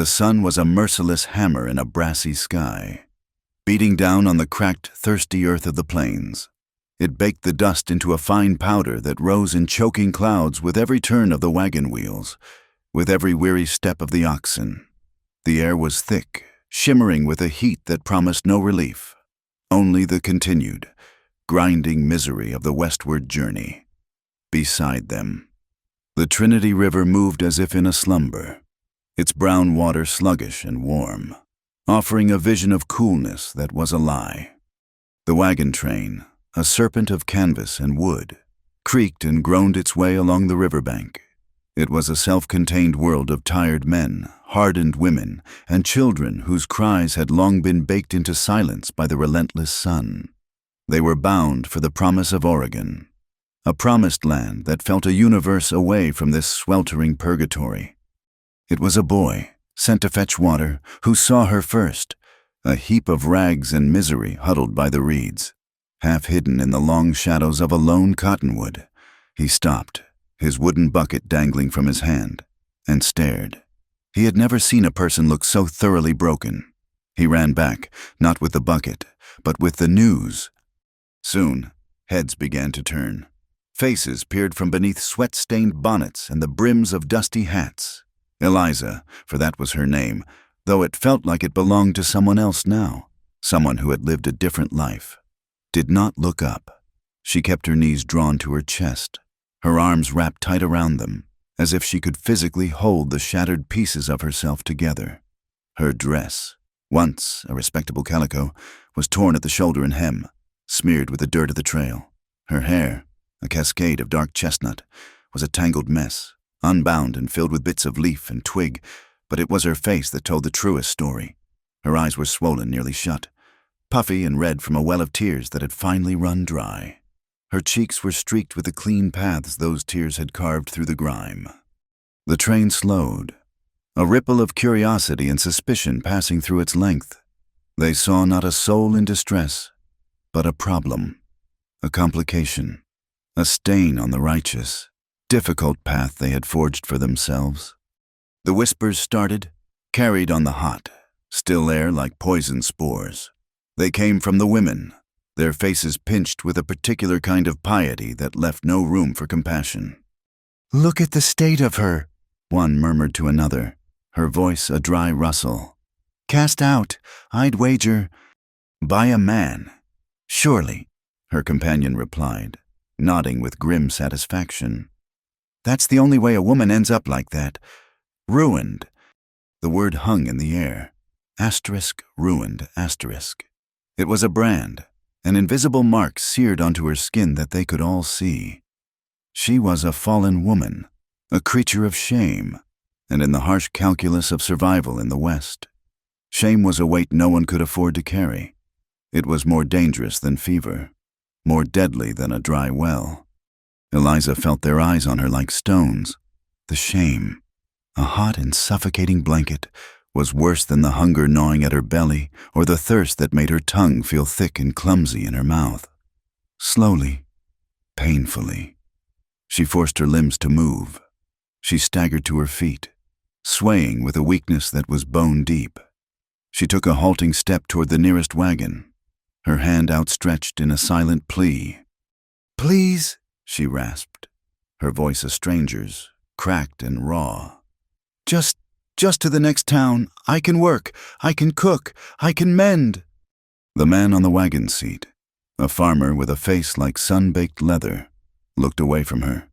The sun was a merciless hammer in a brassy sky, beating down on the cracked, thirsty earth of the plains. It baked the dust into a fine powder that rose in choking clouds with every turn of the wagon wheels, with every weary step of the oxen. The air was thick, shimmering with a heat that promised no relief, only the continued, grinding misery of the westward journey. Beside them, the Trinity River moved as if in a slumber, its brown water sluggish and warm, offering a vision of coolness that was a lie. The wagon train, a serpent of canvas and wood, creaked and groaned its way along the riverbank. It was a self-contained world of tired men, hardened women, and children whose cries had long been baked into silence by the relentless sun. They were bound for the promise of Oregon, a promised land that felt a universe away from this sweltering purgatory. It was a boy, sent to fetch water, who saw her first, a heap of rags and misery huddled by the reeds. Half hidden in the long shadows of a lone cottonwood, he stopped, his wooden bucket dangling from his hand, and stared. He had never seen a person look so thoroughly broken. He ran back, not with the bucket, but with the news. Soon, heads began to turn. Faces peered from beneath sweat-stained bonnets and the brims of dusty hats. Eliza, for that was her name, though it felt like it belonged to someone else now, someone who had lived a different life, did not look up. She kept her knees drawn to her chest, her arms wrapped tight around them, as if she could physically hold the shattered pieces of herself together. Her dress, once a respectable calico, was torn at the shoulder and hem, smeared with the dirt of the trail. Her hair, a cascade of dark chestnut, was a tangled mess, unbound and filled with bits of leaf and twig, but it was her face that told the truest story. Her eyes were swollen nearly shut, puffy and red from a well of tears that had finally run dry. Her cheeks were streaked with the clean paths those tears had carved through the grime. The train slowed, a ripple of curiosity and suspicion passing through its length. They saw not a soul in distress, but a problem, a complication, a stain on the righteous, difficult path they had forged for themselves. The whispers started, carried on the hot, still air like poison spores. They came from the women, their faces pinched with a particular kind of piety that left no room for compassion. "Look at the state of her," one murmured to another, her voice a dry rustle. "Cast out, I'd wager, by a man." "Surely," her companion replied, nodding with grim satisfaction. "That's the only way a woman ends up like that. Ruined." The word hung in the air. Asterisk, ruined, asterisk. It was a brand, an invisible mark seared onto her skin that they could all see. She was a fallen woman, a creature of shame, and in the harsh calculus of survival in the West, shame was a weight no one could afford to carry. It was more dangerous than fever, more deadly than a dry well. Eliza felt their eyes on her like stones. The shame, a hot and suffocating blanket, was worse than the hunger gnawing at her belly or the thirst that made her tongue feel thick and clumsy in her mouth. Slowly, painfully, she forced her limbs to move. She staggered to her feet, swaying with a weakness that was bone deep. She took a halting step toward the nearest wagon, her hand outstretched in a silent plea. "Please," she rasped, her voice a stranger's, cracked and raw. Just to the next town. I can work, I can cook, I can mend." The man on the wagon seat, a farmer with a face like sun-baked leather, looked away from her,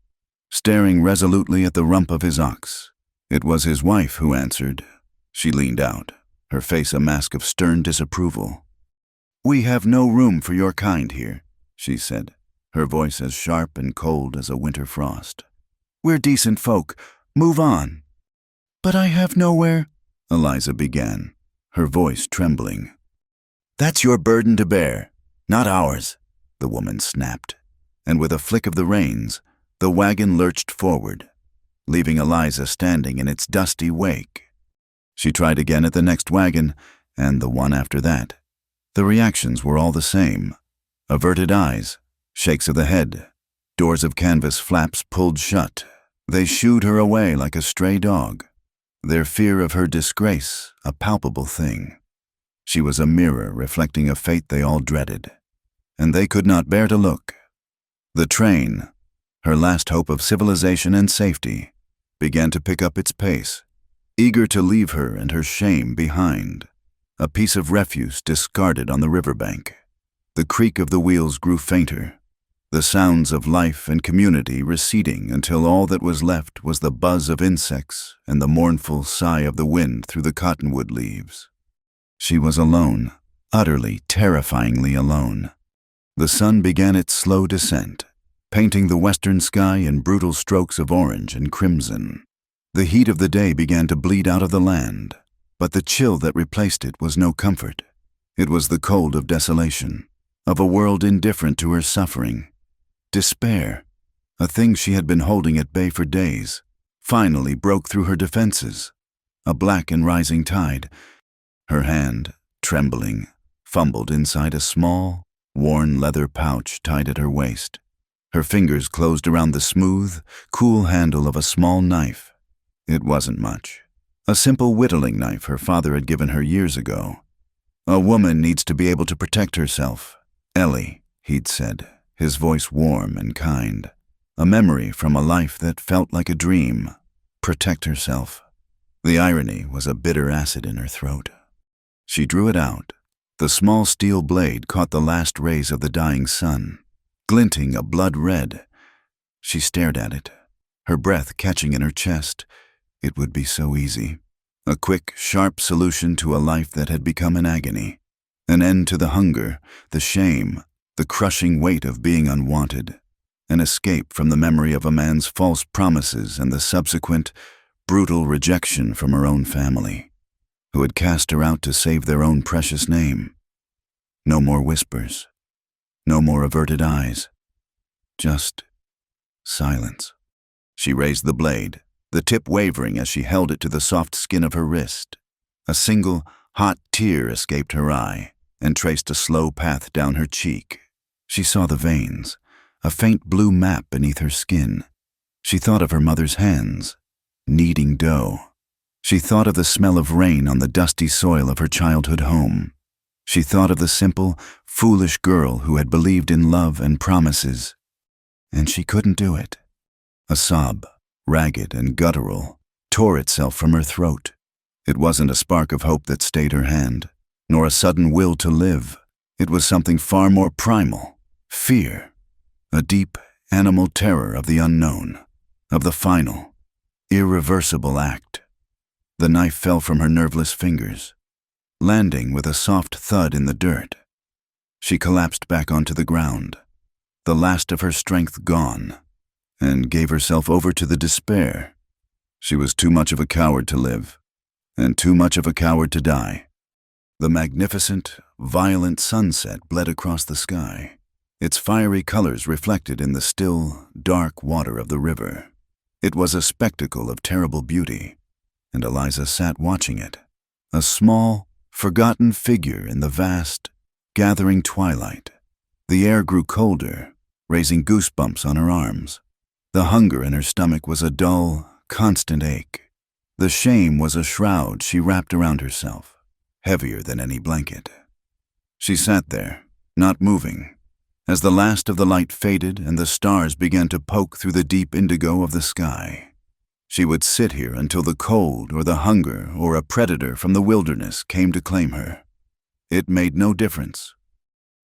staring resolutely at the rump of his ox. It was his wife who answered. She leaned out, her face a mask of stern disapproval. "We have no room for your kind here," she said, her voice as sharp and cold as a winter frost. "We're decent folk. Move on." "But I have nowhere," Eliza began, her voice trembling. "That's your burden to bear, not ours," the woman snapped, and with a flick of the reins, the wagon lurched forward, leaving Eliza standing in its dusty wake. She tried again at the next wagon, and the one after that. The reactions were all the same. Averted eyes, shakes of the head, doors of canvas flaps pulled shut. They shooed her away like a stray dog. their fear of her disgrace a palpable thing. She was a mirror reflecting a fate they all dreaded, and they could not bear to look. The train, her last hope of civilization and safety, began to pick up its pace, eager to leave her and her shame behind, a piece of refuse discarded on the riverbank. The creak of the wheels grew fainter, the sounds of life and community receding until all that was left was the buzz of insects and the mournful sigh of the wind through the cottonwood leaves. She was alone, utterly, terrifyingly alone. The sun began its slow descent, painting the western sky in brutal strokes of orange and crimson. The heat of the day began to bleed out of the land, but the chill that replaced it was no comfort. It was the cold of desolation, of a world indifferent to her suffering. Despair, a thing she had been holding at bay for days, finally broke through her defenses. A black and rising tide. Her hand, trembling, fumbled inside a small, worn leather pouch tied at her waist. Her fingers closed around the smooth, cool handle of a small knife. It wasn't much. A simple whittling knife her father had given her years ago. "A woman needs to be able to protect herself, Ellie," he'd said, his voice warm and kind. A memory from a life that felt like a dream. Protect herself. The irony was a bitter acid in her throat. She drew it out. The small steel blade caught the last rays of the dying sun, glinting a blood red. She stared at it, her breath catching in her chest. It would be so easy. A quick, sharp solution to a life that had become an agony. An end to the hunger, the shame, the crushing weight of being unwanted. An escape from the memory of a man's false promises and the subsequent, brutal rejection from her own family, who had cast her out to save their own precious name. No more whispers. No more averted eyes. Just silence. She raised the blade, the tip wavering as she held it to the soft skin of her wrist. A single, hot tear escaped her eye and traced a slow path down her cheek. She saw the veins, a faint blue map beneath her skin. She thought of her mother's hands, kneading dough. She thought of the smell of rain on the dusty soil of her childhood home. She thought of the simple, foolish girl who had believed in love and promises. And she couldn't do it. A sob, ragged and guttural, tore itself from her throat. It wasn't a spark of hope that stayed her hand, nor a sudden will to live. It was something far more primal, fear, a deep, animal terror of the unknown, of the final, irreversible act. The knife fell from her nerveless fingers, landing with a soft thud in the dirt. She collapsed back onto the ground, the last of her strength gone, and gave herself over to the despair. She was too much of a coward to live, and too much of a coward to die. The magnificent, violent sunset bled across the sky, its fiery colors reflected in the still, dark water of the river. It was a spectacle of terrible beauty, and Eliza sat watching it, a small, forgotten figure in the vast, gathering twilight. The air grew colder, raising goosebumps on her arms. The hunger in her stomach was a dull, constant ache. The shame was a shroud she wrapped around herself, heavier than any blanket. She sat there, not moving, as the last of the light faded and the stars began to poke through the deep indigo of the sky. She would sit here until the cold or the hunger or a predator from the wilderness came to claim her. It made no difference.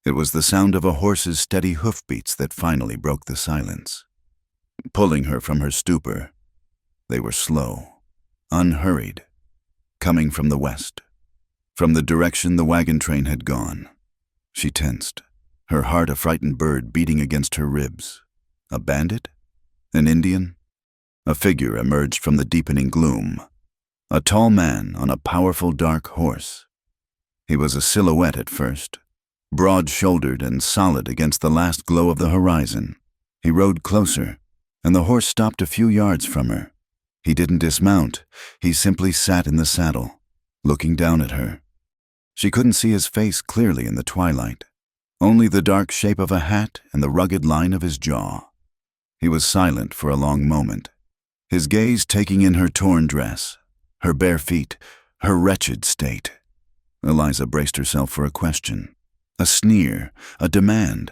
It was the sound of a horse's steady hoofbeats that finally broke the silence, pulling her from her stupor. They were slow, unhurried, coming from the west, from the direction the wagon train had gone. She tensed, her heart a frightened bird beating against her ribs. A bandit? An Indian? A figure emerged from the deepening gloom, a tall man on a powerful dark horse. He was a silhouette at first, broad-shouldered and solid against the last glow of the horizon. He rode closer, and the horse stopped a few yards from her. He didn't dismount, he simply sat in the saddle, looking down at her. She couldn't see his face clearly in the twilight, only the dark shape of a hat and the rugged line of his jaw. He was silent for a long moment, his gaze taking in her torn dress, her bare feet, her wretched state. Eliza braced herself for a question, a sneer, a demand.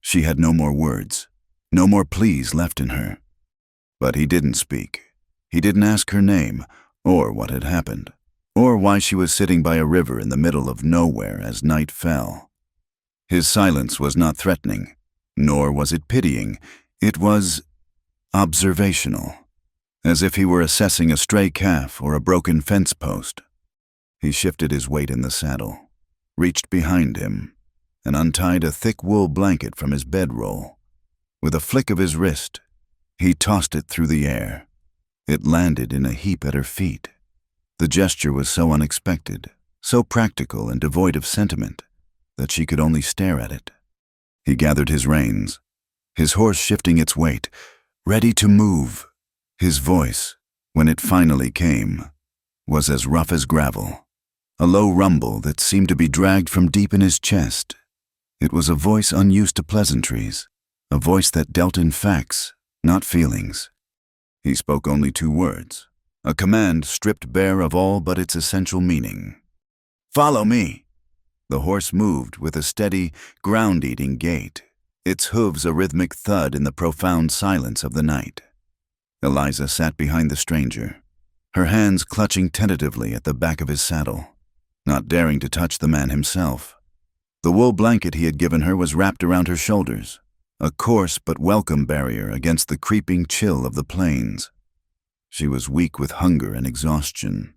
She had no more words, no more pleas left in her. But he didn't speak. He didn't ask her name, or what had happened, or why she was sitting by a river in the middle of nowhere as night fell. His silence was not threatening, nor was it pitying. It was observational, as if he were assessing a stray calf or a broken fence post. He shifted his weight in the saddle, reached behind him, and untied a thick wool blanket from his bedroll. With a flick of his wrist, he tossed it through the air. It landed in a heap at her feet. The gesture was so unexpected, so practical and devoid of sentiment, that she could only stare at it. He gathered his reins, his horse shifting its weight, ready to move. His voice, when it finally came, was as rough as gravel, a low rumble that seemed to be dragged from deep in his chest. It was a voice unused to pleasantries, a voice that dealt in facts, not feelings. He spoke only 2 words, a command stripped bare of all but its essential meaning. "Follow me." The horse moved with a steady, ground-eating gait, its hooves a rhythmic thud in the profound silence of the night. Eliza sat behind the stranger, her hands clutching tentatively at the back of his saddle, not daring to touch the man himself. The wool blanket he had given her was wrapped around her shoulders, a coarse but welcome barrier against the creeping chill of the plains. She was weak with hunger and exhaustion,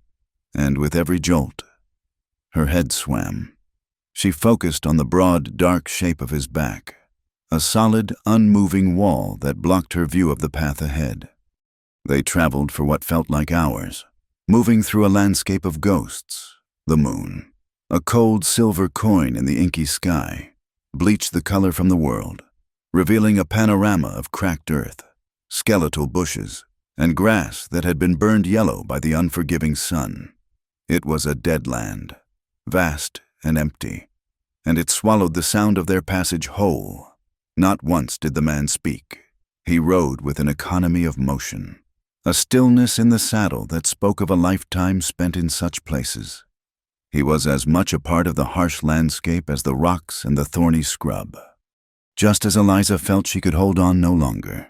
and with every jolt, her head swam. She focused on the broad, dark shape of his back, a solid, unmoving wall that blocked her view of the path ahead. They traveled for what felt like hours, moving through a landscape of ghosts. The moon, a cold silver coin in the inky sky, bleached the color from the world, revealing a panorama of cracked earth, skeletal bushes, and grass that had been burned yellow by the unforgiving sun. It was a dead land, vast and empty, and it swallowed the sound of their passage whole. Not once did the man speak. He rode with an economy of motion, a stillness in the saddle that spoke of a lifetime spent in such places. He was as much a part of the harsh landscape as the rocks and the thorny scrub. Just as Eliza felt she could hold on no longer,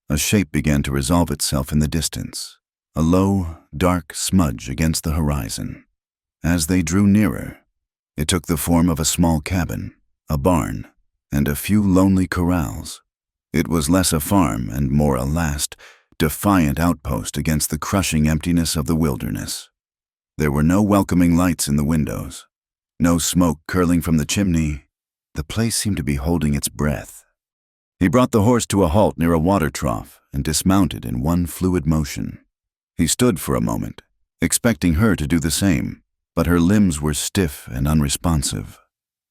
a shape began to resolve itself in the distance, a low, dark smudge against the horizon. As they drew nearer, it took the form of a small cabin, a barn, and a few lonely corrals. It was less a farm and more a last, defiant outpost against the crushing emptiness of the wilderness. There were no welcoming lights in the windows, no smoke curling from the chimney. The place seemed to be holding its breath. He brought the horse to a halt near a water trough and dismounted in one fluid motion. He stood for a moment, expecting her to do the same, but her limbs were stiff and unresponsive.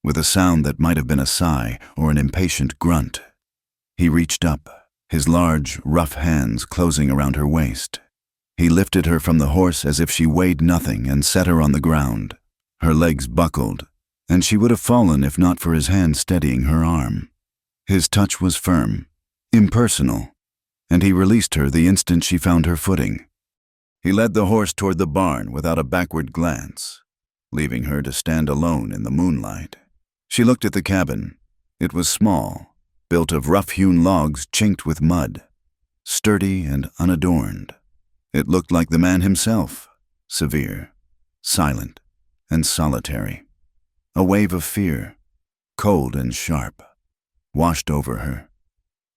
With a sound that might have been a sigh or an impatient grunt, he reached up, his large, rough hands closing around her waist. He lifted her from the horse as if she weighed nothing and set her on the ground. Her legs buckled, and she would have fallen if not for his hand steadying her arm. His touch was firm, impersonal, and he released her the instant she found her footing. He led the horse toward the barn without a backward glance, leaving her to stand alone in the moonlight. She looked at the cabin. It was small, built of rough-hewn logs chinked with mud, sturdy and unadorned. It looked like the man himself, severe, silent, and solitary. A wave of fear, cold and sharp, washed over her.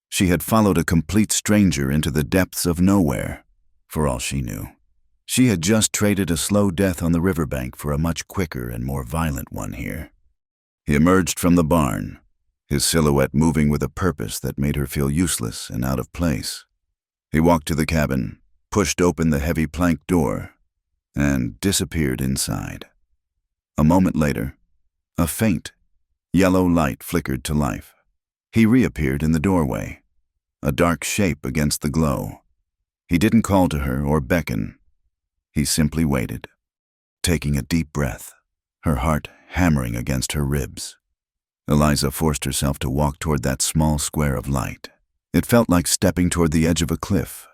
She had followed a complete stranger into the depths of nowhere, for all she knew. She had just traded a slow death on the riverbank for a much quicker and more violent one here. He emerged from the barn, his silhouette moving with a purpose that made her feel useless and out of place. He walked to the cabin, pushed open the heavy plank door, and disappeared inside. A moment later, a faint, yellow light flickered to life. He reappeared in the doorway, a dark shape against the glow. He didn't call to her or beckon. He simply waited, taking a deep breath, her heart hammering against her ribs. Eliza forced herself to walk toward that small square of light. It felt like stepping toward the edge of a cliff.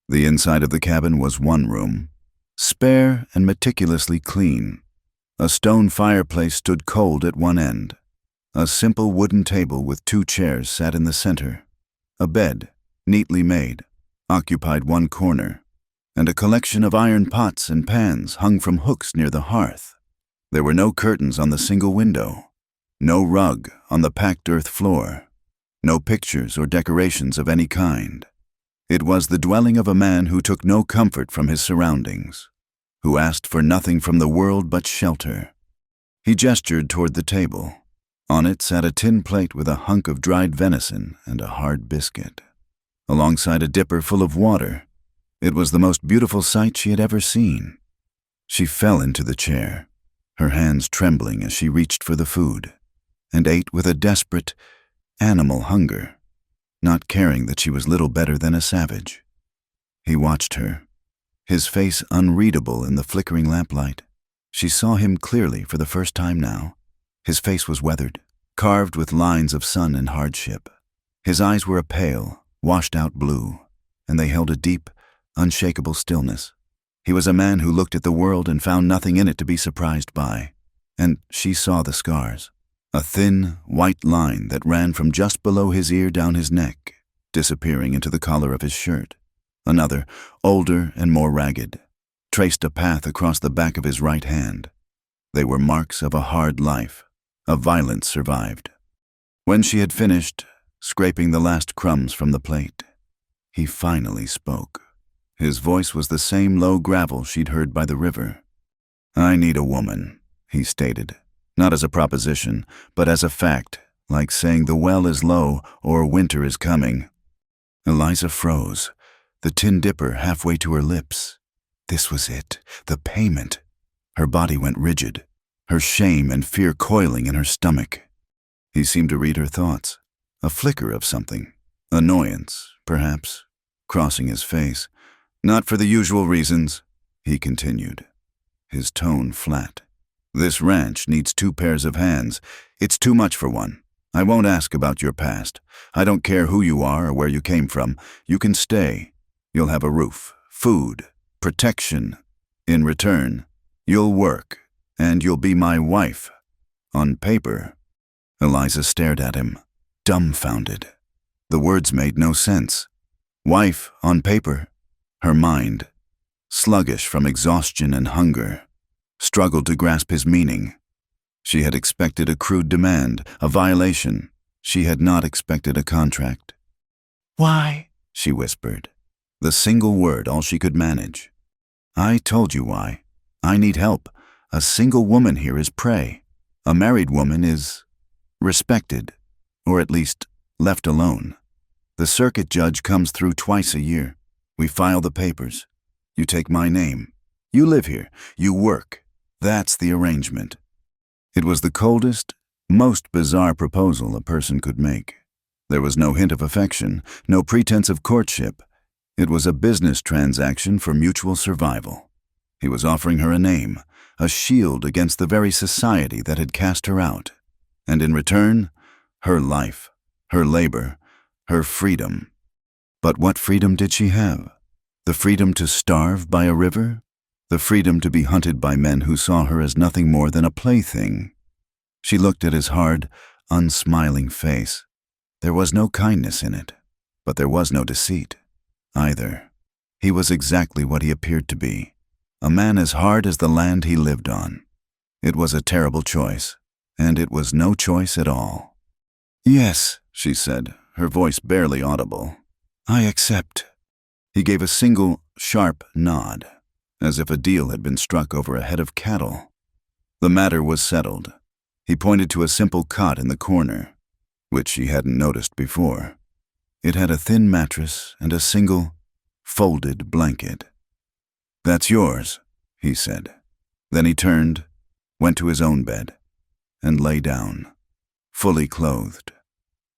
The inside of the cabin was one room, spare and meticulously clean. A stone fireplace stood cold at one end. A simple wooden table with 2 chairs sat in the center. A bed, neatly made, occupied one corner, and a collection of iron pots and pans hung from hooks near the hearth. There were no curtains on the single window, no rug on the packed earth floor, no pictures or decorations of any kind. It was the dwelling of a man who took no comfort from his surroundings, who asked for nothing from the world but shelter. He gestured toward the table. On it sat a tin plate with a hunk of dried venison and a hard biscuit, alongside a dipper full of water. It was the most beautiful sight she had ever seen. She fell into the chair, her hands trembling as she reached for the food, and ate with a desperate, animal hunger, not caring that she was little better than a savage. He watched her, his face unreadable in the flickering lamplight. She saw him clearly for the first time now. His face was weathered, carved with lines of sun and hardship. His eyes were a pale, washed-out blue, and they held a deep, unshakable stillness. He was a man who looked at the world and found nothing in it to be surprised by. And she saw the scars. A thin, white line that ran from just below his ear down his neck, disappearing into the collar of his shirt. Another, older and more ragged, traced a path across the back of his right hand. They were marks of a hard life, of violence survived. When she had finished, scraping the last crumbs from the plate, he finally spoke. His voice was the same low gravel she'd heard by the river. "I need a woman," he stated, not as a proposition, but as a fact, like saying the well is low or winter is coming. Eliza froze, the tin dipper halfway to her lips. This was it, the payment. Her body went rigid, her shame and fear coiling in her stomach. He seemed to read her thoughts, a flicker of something, annoyance, perhaps, crossing his face. "Not for the usual reasons," he continued, his tone flat. "This ranch needs 2 pairs of hands. It's too much for one. I won't ask about your past. I don't care who you are or where you came from. You can stay. You'll have a roof, food, protection. In return, you'll work, and you'll be my wife. On paper." Eliza stared at him, dumbfounded. The words made no sense. Wife on paper. Her mind, sluggish from exhaustion and hunger, struggled to grasp his meaning. She had expected a crude demand, a violation. She had not expected a contract. "Why?" she whispered, the single word all she could manage. "I told you why. I need help. A single woman here is prey. A married woman is respected, or at least left alone. The circuit judge comes through twice a year. We file the papers. You take my name. You live here. You work. That's the arrangement." It was the coldest, most bizarre proposal a person could make. There was no hint of affection, no pretense of courtship. It was a business transaction for mutual survival. He was offering her a name, a shield against the very society that had cast her out. And in return, her life, her labor, her freedom. But what freedom did she have? The freedom to starve by a river? The freedom to be hunted by men who saw her as nothing more than a plaything? She looked at his hard, unsmiling face. There was no kindness in it, but there was no deceit either. He was exactly what he appeared to be, a man as hard as the land he lived on. It was a terrible choice, and it was no choice at all. "Yes," she said, her voice barely audible. "I accept." He gave a single, sharp nod, as if a deal had been struck over a head of cattle. The matter was settled. He pointed to a simple cot in the corner, which she hadn't noticed before. It had a thin mattress and a single, folded blanket. "That's yours," he said. Then he turned, went to his own bed, and lay down, fully clothed,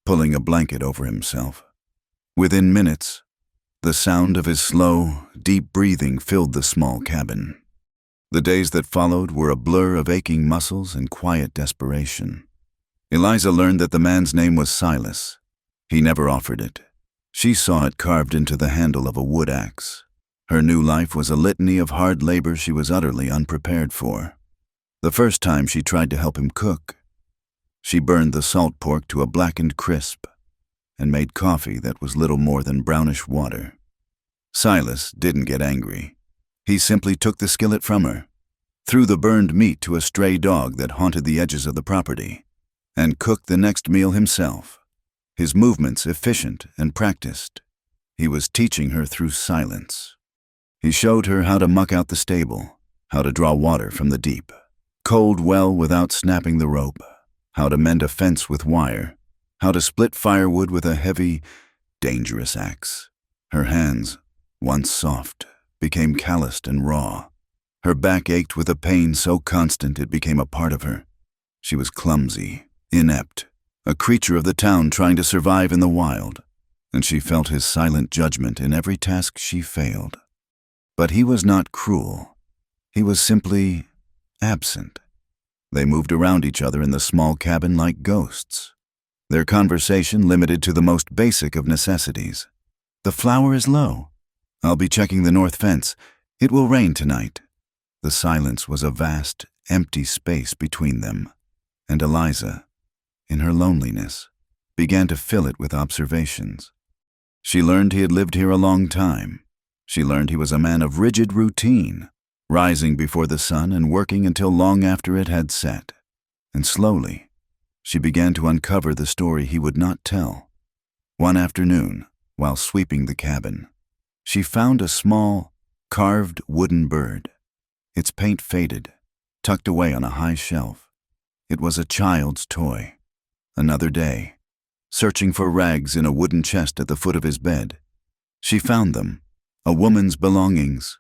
pulling a blanket over himself. Within minutes, the sound of his slow, deep breathing filled the small cabin. The days that followed were a blur of aching muscles and quiet desperation. Eliza learned that the man's name was Silas. He never offered it. She saw it carved into the handle of a wood axe. Her new life was a litany of hard labor she was utterly unprepared for. The first time she tried to help him cook, she burned the salt pork to a blackened crisp and made coffee that was little more than brownish water. Silas didn't get angry. He simply took the skillet from her, threw the burned meat to a stray dog that haunted the edges of the property, and cooked the next meal himself, his movements efficient and practiced. He was teaching her through silence. He showed her how to muck out the stable, how to draw water from the deep, cold well without snapping the rope, how to mend a fence with wire, how to split firewood with a heavy, dangerous axe. Her hands, once soft, became calloused and raw. Her back ached with a pain so constant it became a part of her. She was clumsy, inept, a creature of the town trying to survive in the wild, and she felt his silent judgment in every task she failed. But he was not cruel. He was simply absent. They moved around each other in the small cabin like ghosts, their conversation limited to the most basic of necessities. "The flour is low. I'll be checking the north fence. It will rain tonight." The silence was a vast, empty space between them, and Eliza, in her loneliness, began to fill it with observations. She learned he had lived here a long time. She learned he was a man of rigid routine, rising before the sun and working until long after it had set. And slowly, she began to uncover the story he would not tell. One afternoon, while sweeping the cabin, she found a small, carved wooden bird, its paint faded, tucked away on a high shelf. It was a child's toy. Another day, searching for rags in a wooden chest at the foot of his bed, she found them, a woman's belongings,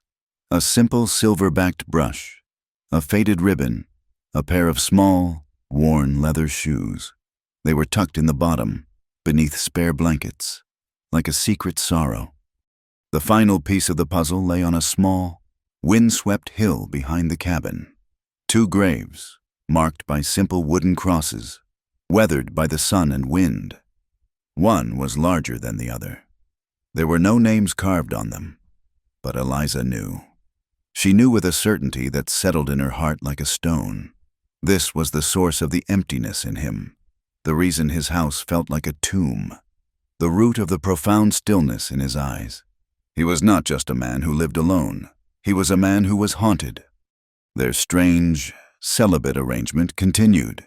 a simple silver-backed brush, a faded ribbon, a pair of small, worn leather shoes. They were tucked in the bottom, beneath spare blankets, like a secret sorrow. The final piece of the puzzle lay on a small, wind-swept hill behind the cabin. 2 graves, marked by simple wooden crosses, weathered by the sun and wind. One was larger than the other. There were no names carved on them, but Eliza knew. She knew with a certainty that settled in her heart like a stone. This was the source of the emptiness in him, the reason his house felt like a tomb, the root of the profound stillness in his eyes. He was not just a man who lived alone. He was a man who was haunted. Their strange, celibate arrangement continued.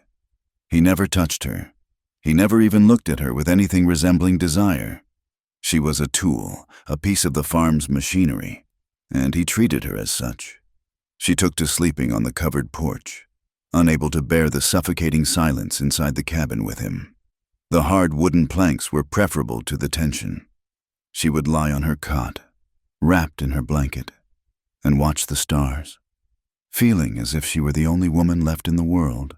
He never touched her. He never even looked at her with anything resembling desire. She was a tool, a piece of the farm's machinery, and he treated her as such. She took to sleeping on the covered porch, unable to bear the suffocating silence inside the cabin with him. The hard wooden planks were preferable to the tension. She would lie on her cot, wrapped in her blanket, and watch the stars, feeling as if she were the only woman left in the world.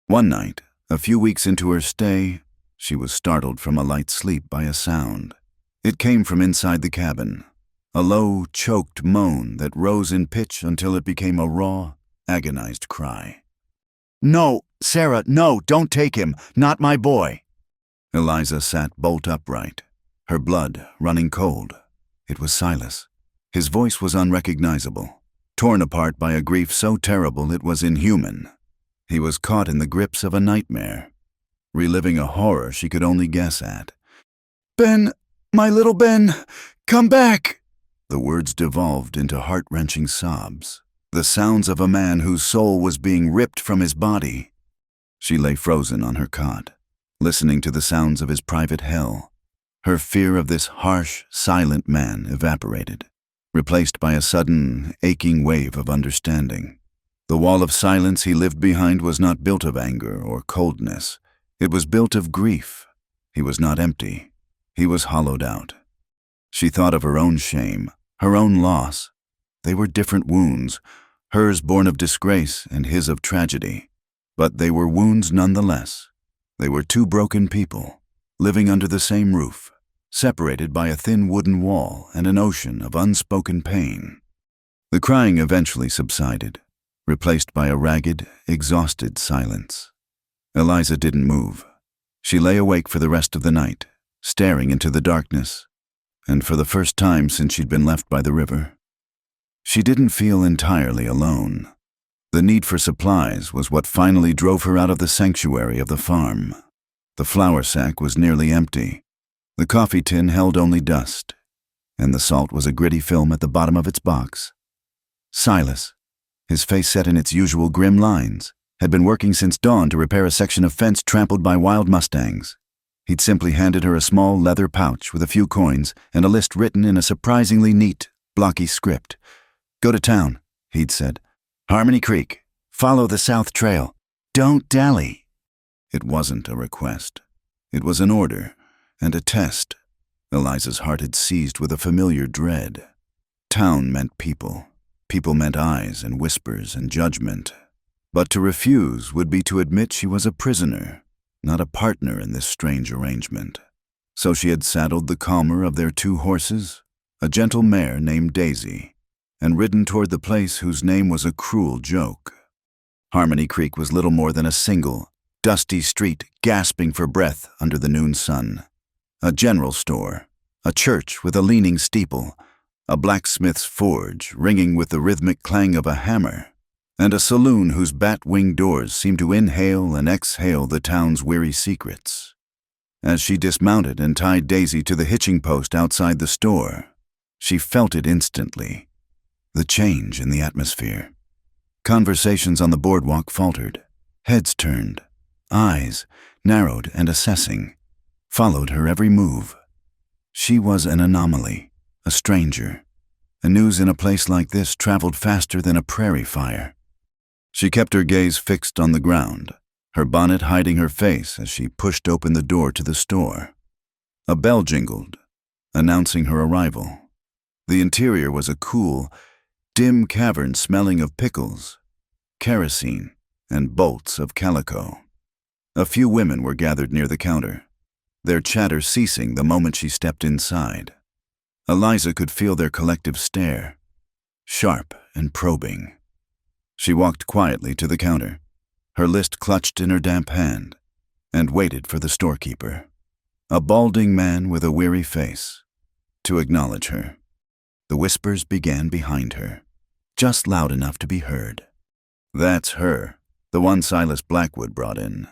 One night, a few weeks into her stay, she was startled from a light sleep by a sound. It came from inside the cabin, a low, choked moan that rose in pitch until it became a raw, agonized cry. "No, Sarah, no, don't take him, not my boy." Eliza sat bolt upright, her blood running cold. It was Silas. His voice was unrecognizable, torn apart by a grief so terrible it was inhuman. He was caught in the grips of a nightmare, reliving a horror she could only guess at. "Ben, my little Ben, come back!" The words devolved into heart-wrenching sobs, the sounds of a man whose soul was being ripped from his body. She lay frozen on her cot, listening to the sounds of his private hell. Her fear of this harsh, silent man evaporated, replaced by a sudden, aching wave of understanding. The wall of silence he lived behind was not built of anger or coldness. It was built of grief. He was not empty. He was hollowed out. She thought of her own shame, her own loss. They were different wounds, hers born of disgrace and his of tragedy. But they were wounds nonetheless. They were 2 broken people, living under the same roof, separated by a thin wooden wall and an ocean of unspoken pain. The crying eventually subsided, replaced by a ragged, exhausted silence. Eliza didn't move. She lay awake for the rest of the night, staring into the darkness, and for the first time since she'd been left by the river, She didn't feel entirely alone. The need for supplies was what finally drove her out of the sanctuary of the farm. The flour sack was nearly empty. The coffee tin held only dust, and the salt was a gritty film at the bottom of its box. Silas, his face set in its usual grim lines, had been working since dawn to repair a section of fence trampled by wild mustangs. He'd simply handed her a small leather pouch with a few coins and a list written in a surprisingly neat, blocky script. "Go to town," he'd said. "Harmony Creek. Follow the South Trail. Don't dally." It wasn't a request. It was an order and a test. Eliza's heart had seized with a familiar dread. Town meant people. People meant eyes and whispers and judgment. But to refuse would be to admit she was a prisoner, not a partner in this strange arrangement. So she had saddled the calmer of their 2 horses, a gentle mare named Daisy, and ridden toward the place whose name was a cruel joke. Harmony Creek was little more than a single, dusty street gasping for breath under the noon sun. A general store, a church with a leaning steeple, a blacksmith's forge ringing with the rhythmic clang of a hammer, and a saloon whose bat-winged doors seemed to inhale and exhale the town's weary secrets. As she dismounted and tied Daisy to the hitching post outside the store, she felt it instantly, the change in the atmosphere. Conversations on the boardwalk faltered, heads turned, eyes, narrowed and assessing, followed her every move. She was an anomaly, a stranger, and news in a place like this traveled faster than a prairie fire. She kept her gaze fixed on the ground, her bonnet hiding her face as she pushed open the door to the store. A bell jingled, announcing her arrival. The interior was a cool, dim cavern smelling of pickles, kerosene, and bolts of calico. A few women were gathered near the counter, their chatter ceasing the moment she stepped inside. Eliza could feel their collective stare, sharp and probing. She walked quietly to the counter, her list clutched in her damp hand, and waited for the storekeeper, a balding man with a weary face, to acknowledge her. The whispers began behind her, just loud enough to be heard. "That's her, the one Silas Blackwood brought in.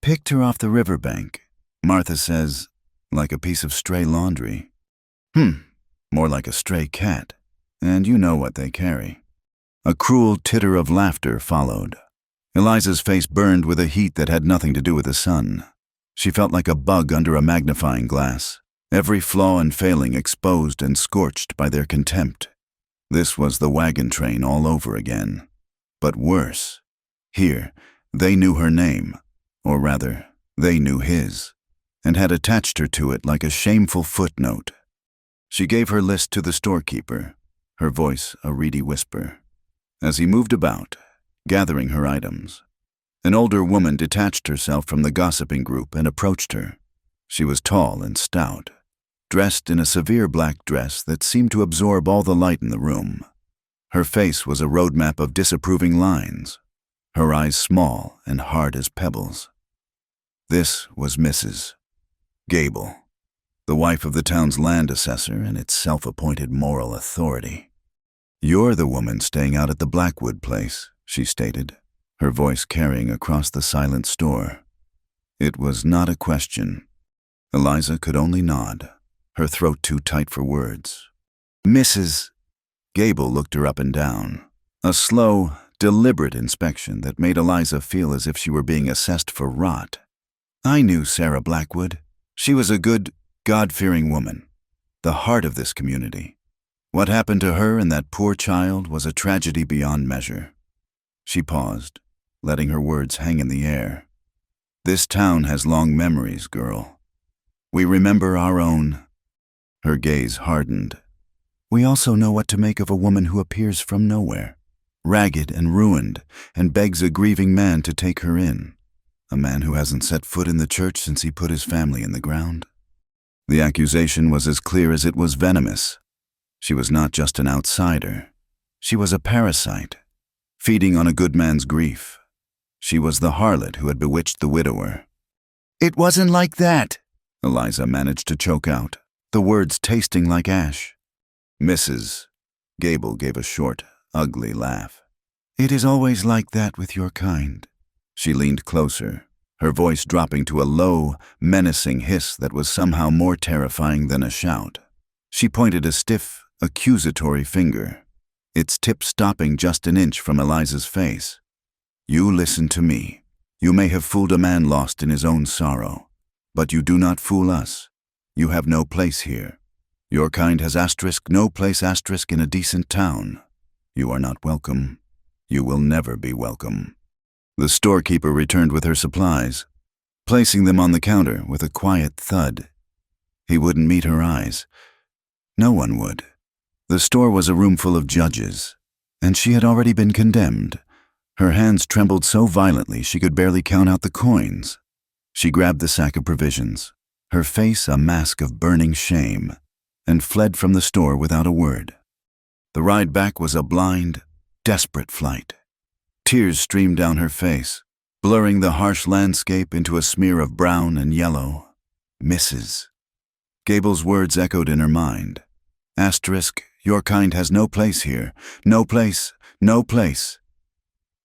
Picked her off the riverbank. Martha says, like a piece of stray laundry. More like a stray cat, and you know what they carry." A cruel titter of laughter followed. Eliza's face burned with a heat that had nothing to do with the sun. She felt like a bug under a magnifying glass, every flaw and failing exposed and scorched by their contempt. This was the wagon train all over again. But worse. Here, they knew her name, or rather, they knew his, and had attached her to it like a shameful footnote. She gave her list to the storekeeper, her voice a reedy whisper. As he moved about, gathering her items, an older woman detached herself from the gossiping group and approached her. She was tall and stout, dressed in a severe black dress that seemed to absorb all the light in the room. Her face was a roadmap of disapproving lines, her eyes small and hard as pebbles. This was Mrs. Gable, the wife of the town's land assessor and its self-appointed moral authority. "You're the woman staying out at the Blackwood place," she stated, her voice carrying across the silent store. It was not a question. Eliza could only nod, her throat too tight for words. "Mrs." Gable looked her up and down, a slow, deliberate inspection that made Eliza feel as if she were being assessed for rot. "I knew Sarah Blackwood. She was a good, God-fearing woman, the heart of this community. What happened to her and that poor child was a tragedy beyond measure." She paused, letting her words hang in the air. "This town has long memories, girl. We remember our own." Her gaze hardened. "We also know what to make of a woman who appears from nowhere, ragged and ruined, and begs a grieving man to take her in. A man who hasn't set foot in the church since he put his family in the ground." The accusation was as clear as it was venomous. She was not just an outsider. She was a parasite, feeding on a good man's grief. She was the harlot who had bewitched the widower. "It wasn't like that," Eliza managed to choke out, the words tasting like ash. "Mrs." Gable gave a short, ugly laugh. "It is always like that with your kind." She leaned closer, her voice dropping to a low, menacing hiss that was somehow more terrifying than a shout. She pointed a stiff, accusatory finger, its tip stopping just an inch from Eliza's face. "You listen to me. You may have fooled a man lost in his own sorrow, but you do not fool us. You have no place here. Your kind has no place in a decent town. You are not welcome. You will never be welcome." The storekeeper returned with her supplies, placing them on the counter with a quiet thud. He wouldn't meet her eyes. No one would. The store was a room full of judges, and she had already been condemned. Her hands trembled so violently she could barely count out the coins. She grabbed the sack of provisions, her face a mask of burning shame, and fled from the store without a word. The ride back was a blind, desperate flight. Tears streamed down her face, blurring the harsh landscape into a smear of brown and yellow. "Mrs." Gable's words echoed in her mind. "Your kind has no place here. No place, no place."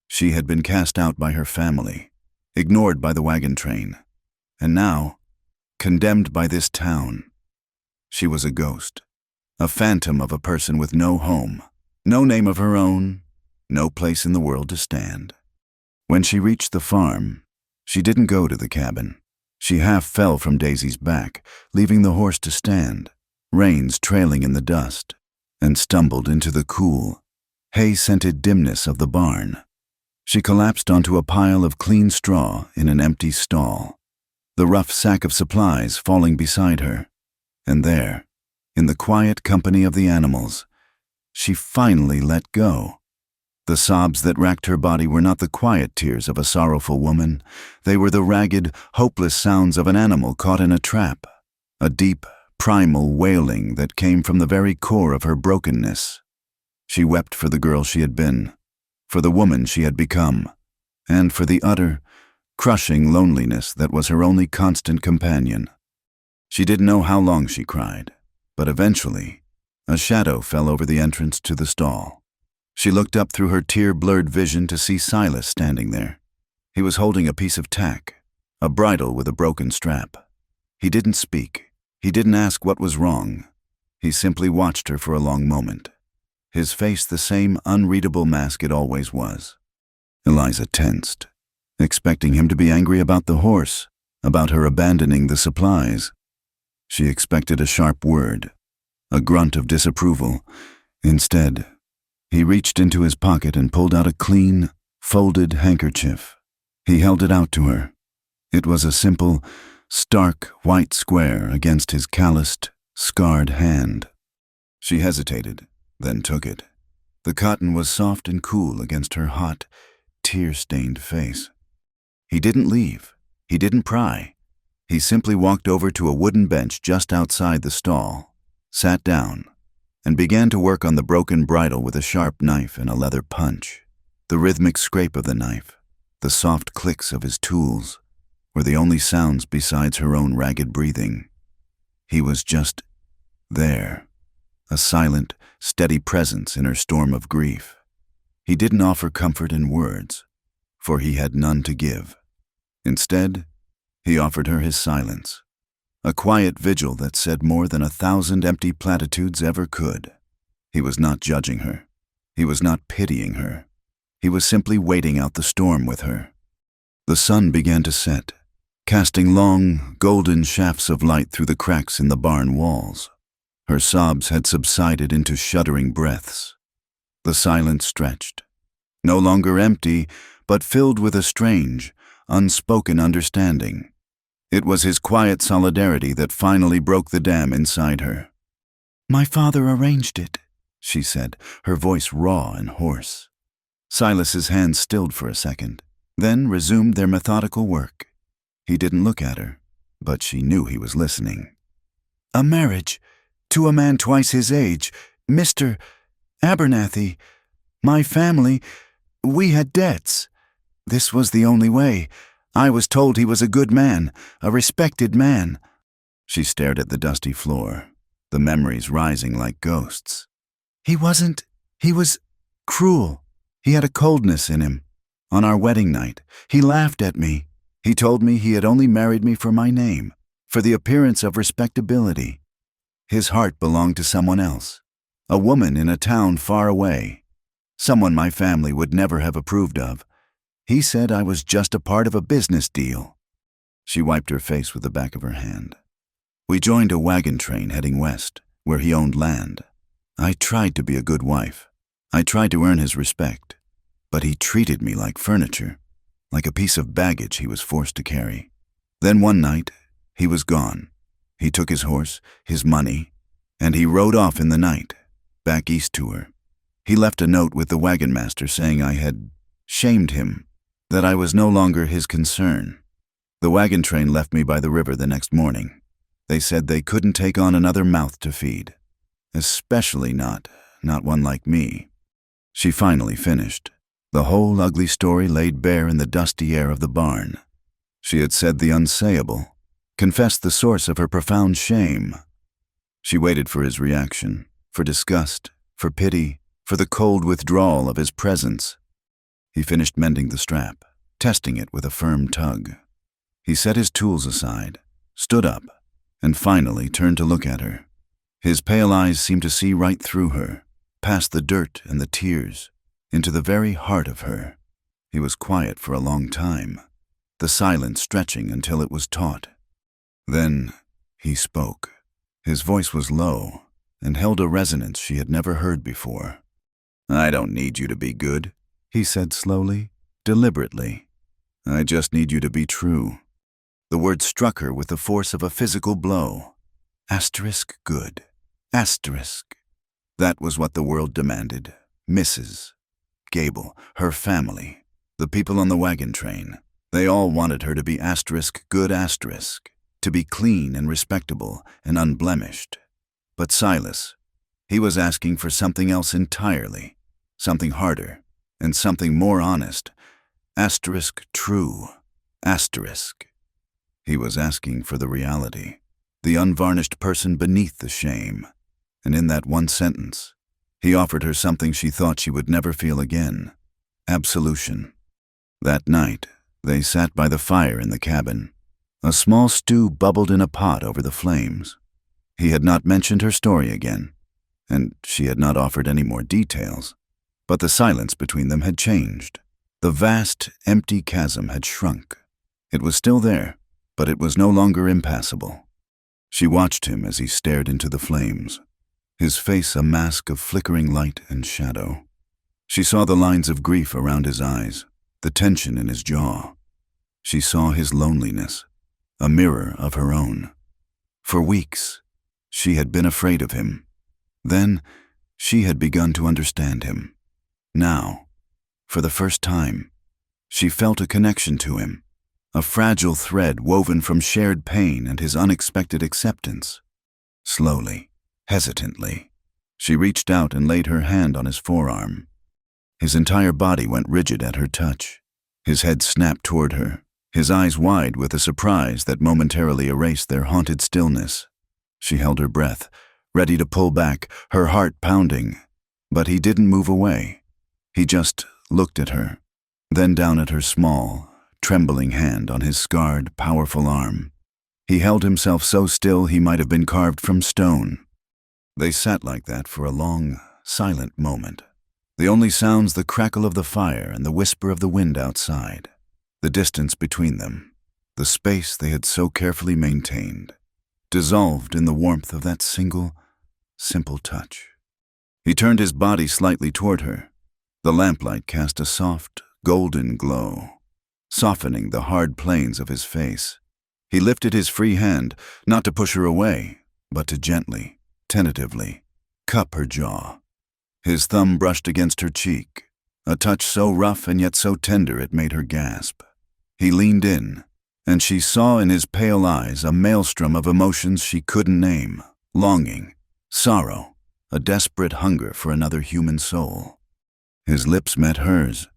She had been cast out by her family, ignored by the wagon train, and now, condemned by this town. She was a ghost, a phantom of a person with no home, no name of her own, no place in the world to stand. When she reached the farm, she didn't go to the cabin. She half fell from Daisy's back, leaving the horse to stand, reins trailing in the dust, and stumbled into the cool, hay-scented dimness of the barn. She collapsed onto a pile of clean straw in an empty stall, the rough sack of supplies falling beside her. And there, in the quiet company of the animals, she finally let go. The sobs that racked her body were not the quiet tears of a sorrowful woman. They were the ragged, hopeless sounds of an animal caught in a trap, a deep, primal wailing that came from the very core of her brokenness. She wept for the girl she had been, for the woman she had become, and for the utter, crushing loneliness that was her only constant companion. She didn't know how long she cried, but eventually, a shadow fell over the entrance to the stall. She looked up through her tear-blurred vision to see Silas standing there. He was holding a piece of tack, a bridle with a broken strap. He didn't speak. He didn't ask what was wrong. He simply watched her for a long moment, his face the same unreadable mask it always was. Eliza tensed, expecting him to be angry about the horse, about her abandoning the supplies. She expected a sharp word, a grunt of disapproval. Instead, he reached into his pocket and pulled out a clean, folded handkerchief. He held it out to her. It was a simple, stark white square against his calloused, scarred hand. She hesitated, then took it. The cotton was soft and cool against her hot, tear-stained face. He didn't leave. He didn't pry. He simply walked over to a wooden bench just outside the stall, sat down, and began to work on the broken bridle with a sharp knife and a leather punch. The rhythmic scrape of the knife, the soft clicks of his tools, were the only sounds besides her own ragged breathing. He was just there, a silent, steady presence in her storm of grief. He didn't offer comfort in words, for he had none to give. Instead, he offered her his silence, a quiet vigil that said more than 1,000 empty platitudes ever could. He was not judging her. He was not pitying her. He was simply waiting out the storm with her. The sun began to set, casting long, golden shafts of light through the cracks in the barn walls. Her sobs had subsided into shuddering breaths. The silence stretched, no longer empty, but filled with a strange, unspoken understanding. It was his quiet solidarity that finally broke the dam inside her. "My father arranged it," she said, her voice raw and hoarse. Silas's hands stilled for a second, then resumed their methodical work. He didn't look at her, but she knew he was listening. "A marriage, to a man twice his age, Mr. Abernathy. My family, we had debts. This was the only way. I was told he was a good man, a respected man." She stared at the dusty floor, the memories rising like ghosts. He was cruel. He had a coldness in him. On our wedding night, he laughed at me. He told me he had only married me for my name, for the appearance of respectability. His heart belonged to someone else, a woman in a town far away, someone my family would never have approved of. He said I was just a part of a business deal. She wiped her face with the back of her hand. We joined a wagon train heading west, where he owned land. I tried to be a good wife. I tried to earn his respect, but he treated me like furniture, like a piece of baggage he was forced to carry. Then one night, he was gone. He took his horse, his money, and he rode off in the night, back east to her. He left a note with the wagon master saying I had shamed him, that I was no longer his concern. The wagon train left me by the river the next morning. They said they couldn't take on another mouth to feed, especially not one like me. She finally finished. The whole ugly story laid bare in the dusty air of the barn. She had said the unsayable, confessed the source of her profound shame. She waited for his reaction, for disgust, for pity, for the cold withdrawal of his presence. He finished mending the strap, testing it with a firm tug. He set his tools aside, stood up, and finally turned to look at her. His pale eyes seemed to see right through her, past the dirt and the tears, into the very heart of her. He was quiet for a long time, the silence stretching until it was taut. Then he spoke. His voice was low and held a resonance she had never heard before. "I don't need you to be good," he said slowly, deliberately. "I just need you to be true." The word struck her with the force of a physical blow. Asterisk good. Asterisk. That was what the world demanded. Mrs. Gable, her family, the people on the wagon train, they all wanted her to be asterisk good asterisk, to be clean and respectable and unblemished. But Silas, he was asking for something else entirely, something harder and something more honest. Asterisk true. Asterisk. He was asking for the reality, the unvarnished person beneath the shame. And in that one sentence, he offered her something she thought she would never feel again: absolution. That night, they sat by the fire in the cabin. A small stew bubbled in a pot over the flames. He had not mentioned her story again, and she had not offered any more details. But the silence between them had changed. The vast, empty chasm had shrunk. It was still there, but it was no longer impassable. She watched him as he stared into the flames, his face a mask of flickering light and shadow. She saw the lines of grief around his eyes, the tension in his jaw. She saw his loneliness, a mirror of her own. For weeks, she had been afraid of him. Then, she had begun to understand him. Now, for the first time, she felt a connection to him, a fragile thread woven from shared pain and his unexpected acceptance. Slowly, hesitantly, she reached out and laid her hand on his forearm. His entire body went rigid at her touch. His head snapped toward her, his eyes wide with a surprise that momentarily erased their haunted stillness. She held her breath, ready to pull back, her heart pounding. But he didn't move away. He just looked at her, then down at her small, trembling hand on his scarred, powerful arm. He held himself so still he might have been carved from stone. They sat like that for a long, silent moment. The only sounds the crackle of the fire and the whisper of the wind outside. The distance between them, the space they had so carefully maintained, dissolved in the warmth of that single, simple touch. He turned his body slightly toward her. The lamplight cast a soft, golden glow, softening the hard planes of his face. He lifted his free hand, not to push her away, but to gently, tentatively, cup her jaw. His thumb brushed against her cheek, a touch so rough and yet so tender it made her gasp. He leaned in, and she saw in his pale eyes a maelstrom of emotions she couldn't name: longing, sorrow, a desperate hunger for another human soul. His lips met hers.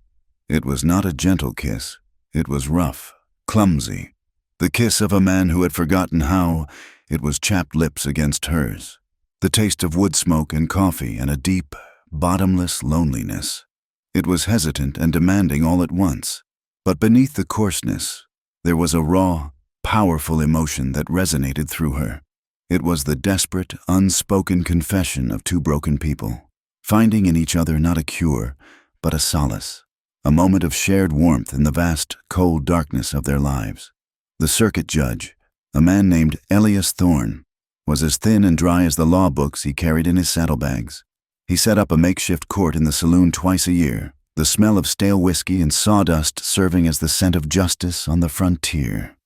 It was not a gentle kiss. It was rough, clumsy, the kiss of a man who had forgotten how. It was chapped lips against hers, the taste of wood smoke and coffee, and a deep, bottomless loneliness. It was hesitant and demanding all at once, but beneath the coarseness, there was a raw, powerful emotion that resonated through her. It was the desperate, unspoken confession of two broken people, finding in each other not a cure, but a solace, a moment of shared warmth in the vast, cold darkness of their lives. The circuit judge, a man named Elias Thorne, was as thin and dry as the law books he carried in his saddlebags. He set up a makeshift court in the saloon twice a year, the smell of stale whiskey and sawdust serving as the scent of justice on the frontier.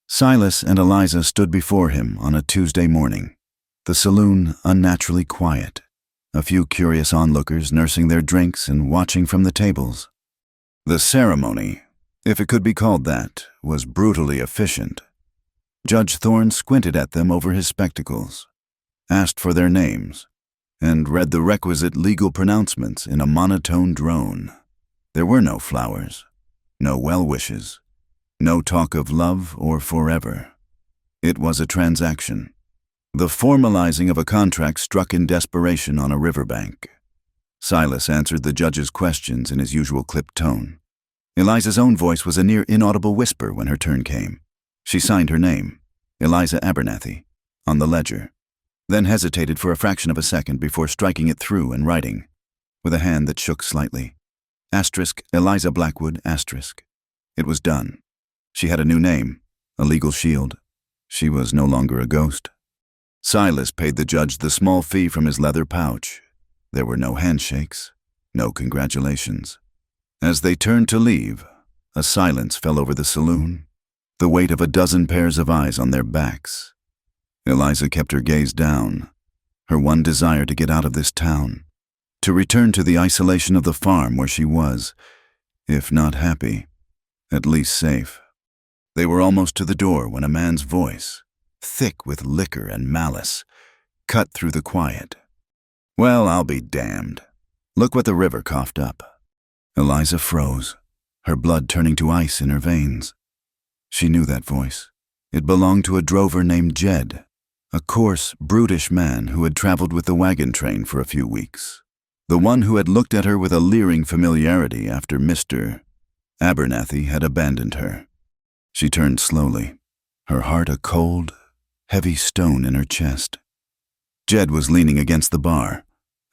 Silas and Eliza stood before him on a Tuesday morning, the saloon unnaturally quiet, a few curious onlookers nursing their drinks and watching from the tables. The ceremony, if it could be called that, was brutally efficient. Judge Thorne squinted at them over his spectacles, asked for their names, and read the requisite legal pronouncements in a monotone drone. There were no flowers, no well wishes, no talk of love or forever. It was a transaction, the formalizing of a contract struck in desperation on a riverbank. Silas answered the judge's questions in his usual clipped tone. Eliza's own voice was a near inaudible whisper when her turn came. She signed her name, Eliza Abernathy, on the ledger, then hesitated for a fraction of a second before striking it through and writing, with a hand that shook slightly, Eliza Blackwood, It was done. She had a new name, a legal shield. She was no longer a ghost. Silas paid the judge the small fee from his leather pouch. There were no handshakes, no congratulations. As they turned to leave, a silence fell over the saloon, the weight of a dozen pairs of eyes on their backs. Eliza kept her gaze down, her one desire to get out of this town, to return to the isolation of the farm where she was, if not happy, at least safe. They were almost to the door when a man's voice, thick with liquor and malice, cut through the quiet. "Well, I'll be damned. Look what the river coughed up." Eliza froze, her blood turning to ice in her veins. She knew that voice. It belonged to a drover named Jed, a coarse, brutish man who had traveled with the wagon train for a few weeks, the one who had looked at her with a leering familiarity after Mr. Abernathy had abandoned her. She turned slowly, her heart a cold, heavy stone in her chest. Jed was leaning against the bar,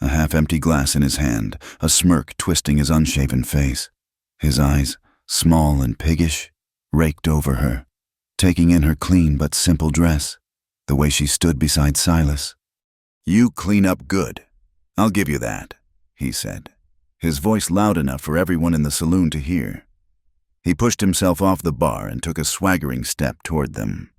a half-empty glass in his hand, a smirk twisting his unshaven face. His eyes, small and piggish, raked over her, taking in her clean but simple dress, the way she stood beside Silas. "You clean up good. I'll give you that," he said, his voice loud enough for everyone in the saloon to hear. He pushed himself off the bar and took a swaggering step toward them.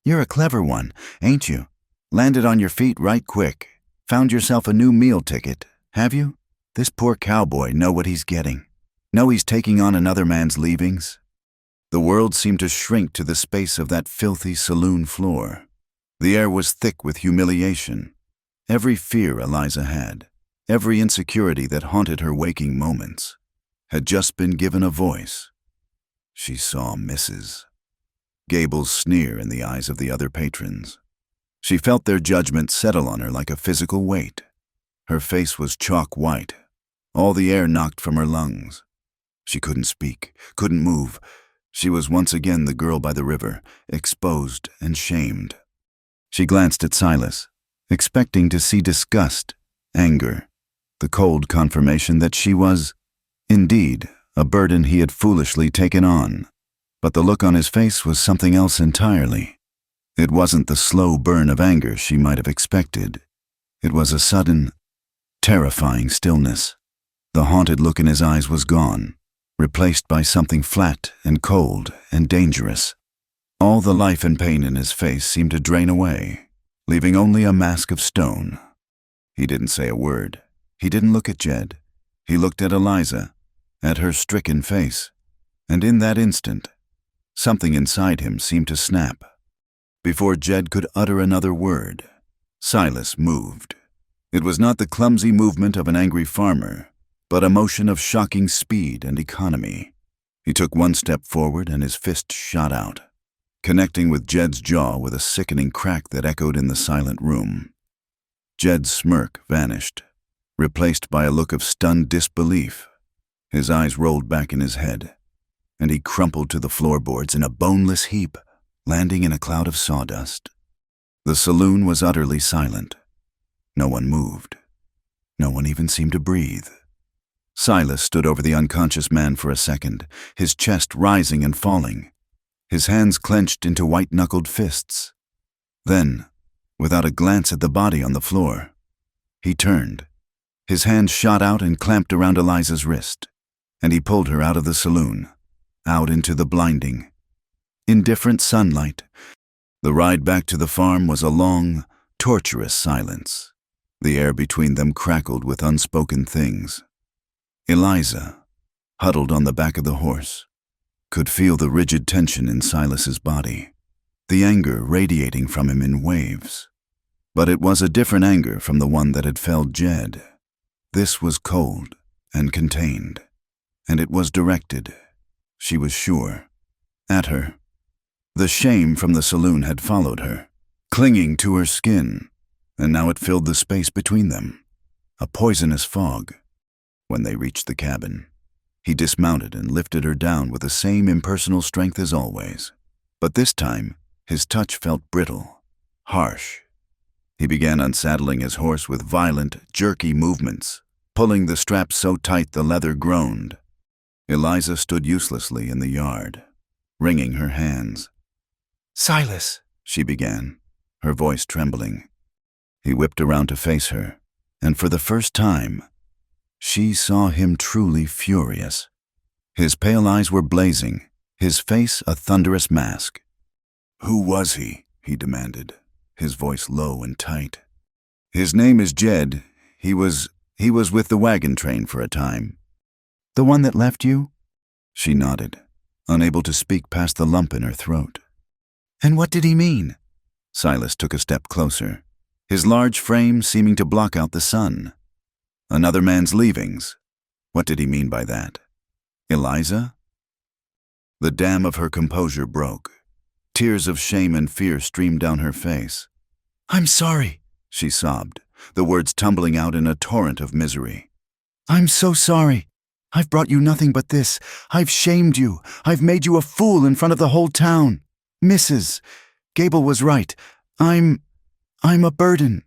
"You're a clever one, ain't you? Landed on your feet right quick. Found yourself a new meal ticket, have you? This poor cowboy know what he's getting. Know he's taking on another man's leavings?" The world seemed to shrink to the space of that filthy saloon floor. The air was thick with humiliation. Every fear Eliza had, every insecurity that haunted her waking moments, had just been given a voice. She saw Mrs. Gable's sneer in the eyes of the other patrons. She felt their judgment settle on her like a physical weight. Her face was chalk white, all the air knocked from her lungs. She couldn't speak, couldn't move. She was once again the girl by the river, exposed and shamed. She glanced at Silas, expecting to see disgust, anger, the cold confirmation that she was, indeed, a burden he had foolishly taken on. But the look on his face was something else entirely. It wasn't the slow burn of anger she might have expected. It was a sudden, terrifying stillness. The haunted look in his eyes was gone, replaced by something flat and cold and dangerous. All the life and pain in his face seemed to drain away, leaving only a mask of stone. He didn't say a word. He didn't look at Jed. He looked at Eliza, at her stricken face, and in that instant, something inside him seemed to snap. Before Jed could utter another word, Silas moved. It was not the clumsy movement of an angry farmer, but a motion of shocking speed and economy. He took one step forward and his fist shot out, connecting with Jed's jaw with a sickening crack that echoed in the silent room. Jed's smirk vanished, replaced by a look of stunned disbelief. His eyes rolled back in his head, and he crumpled to the floorboards in a boneless heap, landing in a cloud of sawdust. The saloon was utterly silent. No one moved. No one even seemed to breathe. Silas stood over the unconscious man for a second, his chest rising and falling, his hands clenched into white-knuckled fists. Then, without a glance at the body on the floor, he turned. His hand shot out and clamped around Eliza's wrist, and he pulled her out of the saloon, out into the blinding, indifferent sunlight. The ride back to the farm was a long, torturous silence. The air between them crackled with unspoken things. Eliza, huddled on the back of the horse, could feel the rigid tension in Silas's body, the anger radiating from him in waves. But it was a different anger from the one that had felled Jed. This was cold and contained, and it was directed, she was sure, at her. The shame from the saloon had followed her, clinging to her skin, and now it filled the space between them, a poisonous fog. When they reached the cabin, he dismounted and lifted her down with the same impersonal strength as always. But this time, his touch felt brittle, harsh. He began unsaddling his horse with violent, jerky movements, pulling the straps so tight the leather groaned. Eliza stood uselessly in the yard, wringing her hands. "Silas," she began, her voice trembling. He whipped around to face her, and for the first time, she saw him truly furious. His pale eyes were blazing, his face a thunderous mask. "Who was he?" he demanded, his voice low and tight. "His name is Jed. He was with the wagon train for a time." "The one that left you?" She nodded, unable to speak past the lump in her throat. "And what did he mean?" Silas took a step closer, his large frame seeming to block out the sun. Another man's leavings. What did he mean by that? Eliza? The dam of her composure broke. Tears of shame and fear streamed down her face. "I'm sorry," she sobbed, the words tumbling out in a torrent of misery. "I'm so sorry. I've brought you nothing but this. I've shamed you. I've made you a fool in front of the whole town. Mrs. Gable was right. I'm a burden.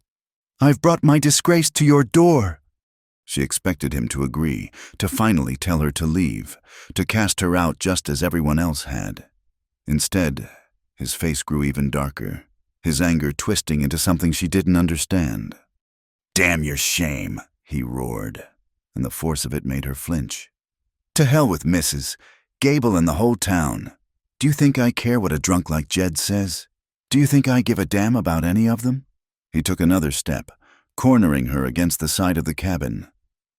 I've brought my disgrace to your door." She expected him to agree, to finally tell her to leave, to cast her out just as everyone else had. Instead, his face grew even darker, his anger twisting into something she didn't understand. "Damn your shame," he roared, and the force of it made her flinch. "To hell with Mrs. Gable and the whole town. Do you think I care what a drunk like Jed says? Do you think I give a damn about any of them?" He took another step, cornering her against the side of the cabin.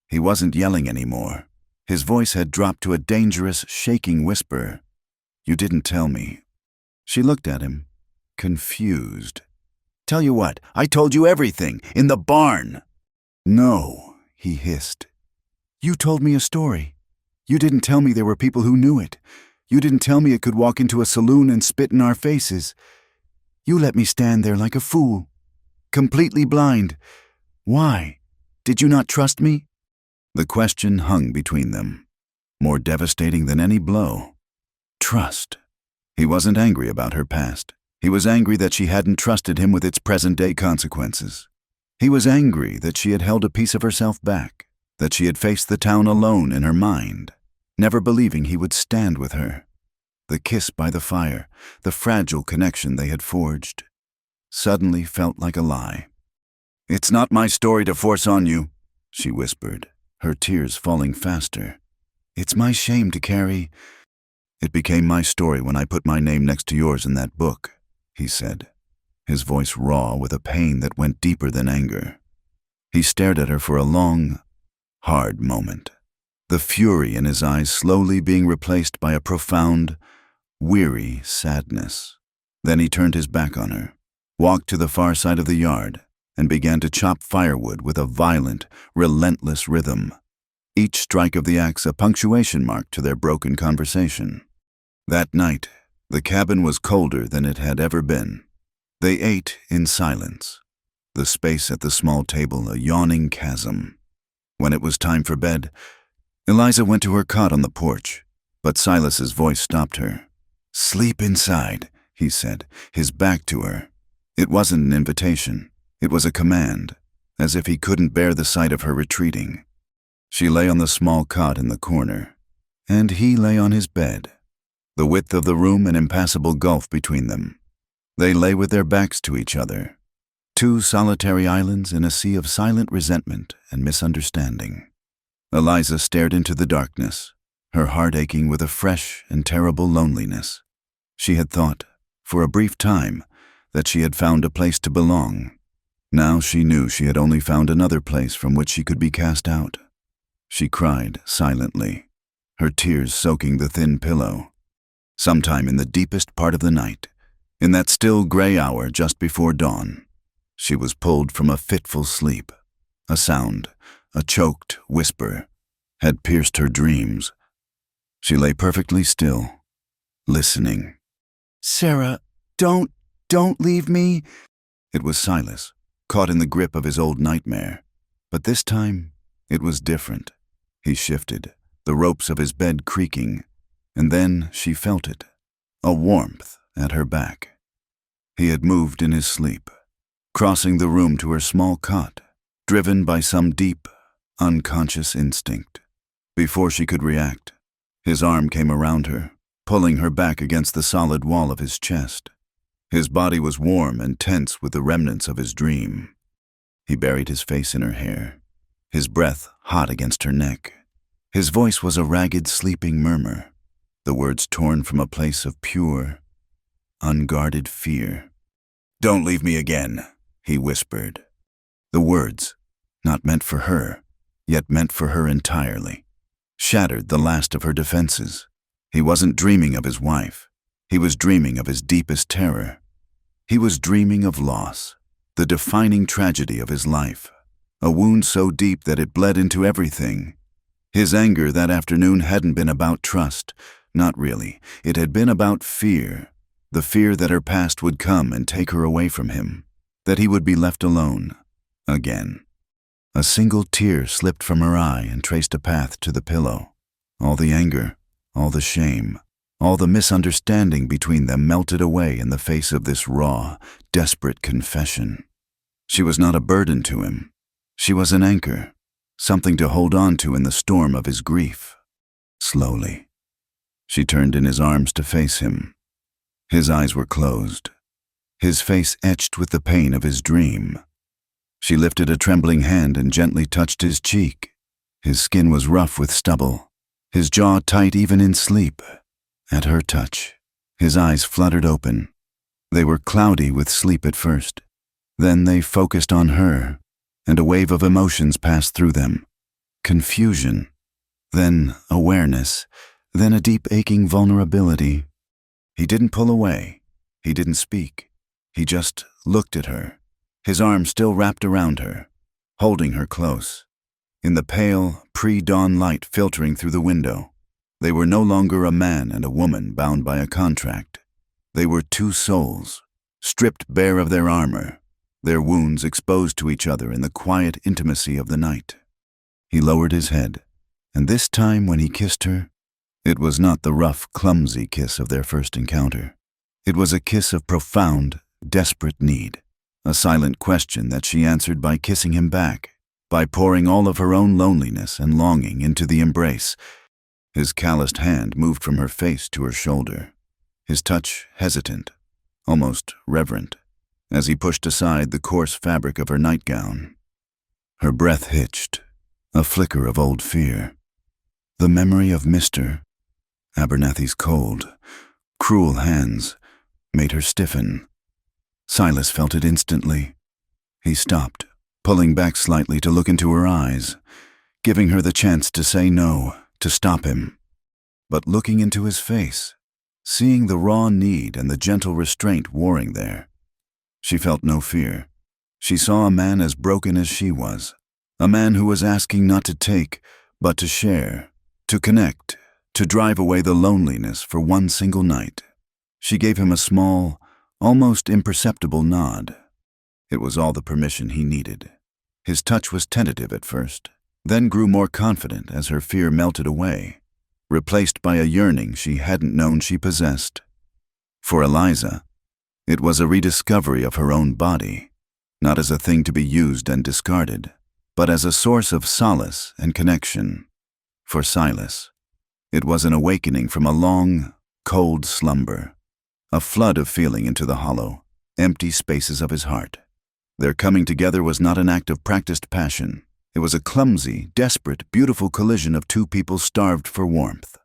He wasn't yelling anymore. His voice had dropped to a dangerous, shaking whisper. "You didn't tell me." She looked at him, confused. "Tell you what, I told you everything, in the barn." "No," he hissed. "You told me a story. You didn't tell me there were people who knew it. You didn't tell me it could walk into a saloon and spit in our faces. You let me stand there like a fool, completely blind. Why? Did you not trust me?" The question hung between them, more devastating than any blow. Trust. He wasn't angry about her past. He was angry that she hadn't trusted him with its present-day consequences. He was angry that she had held a piece of herself back, that she had faced the town alone in her mind, never believing he would stand with her. The kiss by the fire, the fragile connection they had forged, suddenly felt like a lie. "It's not my story to force on you," she whispered, her tears falling faster. "It's my shame to carry." "It became my story when I put my name next to yours in that book," he said, his voice raw with a pain that went deeper than anger. He stared at her for a long, hard moment, the fury in his eyes slowly being replaced by a profound, weary sadness. Then he turned his back on her, walked to the far side of the yard, and began to chop firewood with a violent, relentless rhythm, each strike of the axe a punctuation mark to their broken conversation. That night, the cabin was colder than it had ever been. They ate in silence, the space at the small table a yawning chasm. When it was time for bed, Eliza went to her cot on the porch, but Silas's voice stopped her. "Sleep inside," he said, his back to her. It wasn't an invitation. It was a command, as if he couldn't bear the sight of her retreating. She lay on the small cot in the corner, and he lay on his bed, the width of the room an impassable gulf between them. They lay with their backs to each other, two solitary islands in a sea of silent resentment and misunderstanding. Eliza stared into the darkness, her heart aching with a fresh and terrible loneliness. She had thought, for a brief time, that she had found a place to belong. Now she knew she had only found another place from which she could be cast out. She cried silently, her tears soaking the thin pillow. Sometime in the deepest part of the night, in that still gray hour just before dawn, she was pulled from a fitful sleep. A sound, a choked whisper, had pierced her dreams. She lay perfectly still, listening. "Sarah, don't leave me." It was Silas, caught in the grip of his old nightmare. But this time, it was different. He shifted, the ropes of his bed creaking, and then she felt it, a warmth at her back. He had moved in his sleep, crossing the room to her small cot, driven by some deep, unconscious instinct. Before she could react, his arm came around her, pulling her back against the solid wall of his chest. His body was warm and tense with the remnants of his dream. He buried his face in her hair, his breath hot against her neck. His voice was a ragged, sleeping murmur, the words torn from a place of pure, unguarded fear. "Don't leave me again," he whispered. The words, not meant for her, yet meant for her entirely, shattered the last of her defenses. He wasn't dreaming of his wife. He was dreaming of his deepest terror. He was dreaming of loss, the defining tragedy of his life, a wound so deep that it bled into everything. His anger that afternoon hadn't been about trust, not really. It had been about fear, the fear that her past would come and take her away from him, that he would be left alone, again. A single tear slipped from her eye and traced a path to the pillow. All the anger, all the shame, all the misunderstanding between them melted away in the face of this raw, desperate confession. She was not a burden to him. She was an anchor, something to hold on to in the storm of his grief. Slowly, she turned in his arms to face him. His eyes were closed, his face etched with the pain of his dream. She lifted a trembling hand and gently touched his cheek. His skin was rough with stubble, his jaw tight even in sleep. At her touch, his eyes fluttered open. They were cloudy with sleep at first. Then they focused on her, and a wave of emotions passed through them. Confusion, then awareness, then a deep aching vulnerability. He didn't pull away. He didn't speak. He just looked at her, his arm still wrapped around her, holding her close. In the pale, pre-dawn light filtering through the window, they were no longer a man and a woman bound by a contract. They were two souls, stripped bare of their armor, their wounds exposed to each other in the quiet intimacy of the night. He lowered his head, and this time when he kissed her, it was not the rough, clumsy kiss of their first encounter. It was a kiss of profound, desperate need, a silent question that she answered by kissing him back, by pouring all of her own loneliness and longing into the embrace. His calloused hand moved from her face to her shoulder, his touch hesitant, almost reverent, as he pushed aside the coarse fabric of her nightgown. Her breath hitched, a flicker of old fear. The memory of Mr. Abernathy's cold, cruel hands made her stiffen. Silas felt it instantly. He stopped, pulling back slightly to look into her eyes, giving her the chance to say no, to stop him. But looking into his face, seeing the raw need and the gentle restraint warring there, she felt no fear. She saw a man as broken as she was, a man who was asking not to take, but to share, to connect, to drive away the loneliness for one single night. She gave him a small, almost imperceptible nod. It was all the permission he needed. His touch was tentative at first, then grew more confident as her fear melted away, replaced by a yearning she hadn't known she possessed. For Eliza, it was a rediscovery of her own body, not as a thing to be used and discarded, but as a source of solace and connection. For Silas, it was an awakening from a long, cold slumber, a flood of feeling into the hollow, empty spaces of his heart. Their coming together was not an act of practiced passion. It was a clumsy, desperate, beautiful collision of two people starved for warmth.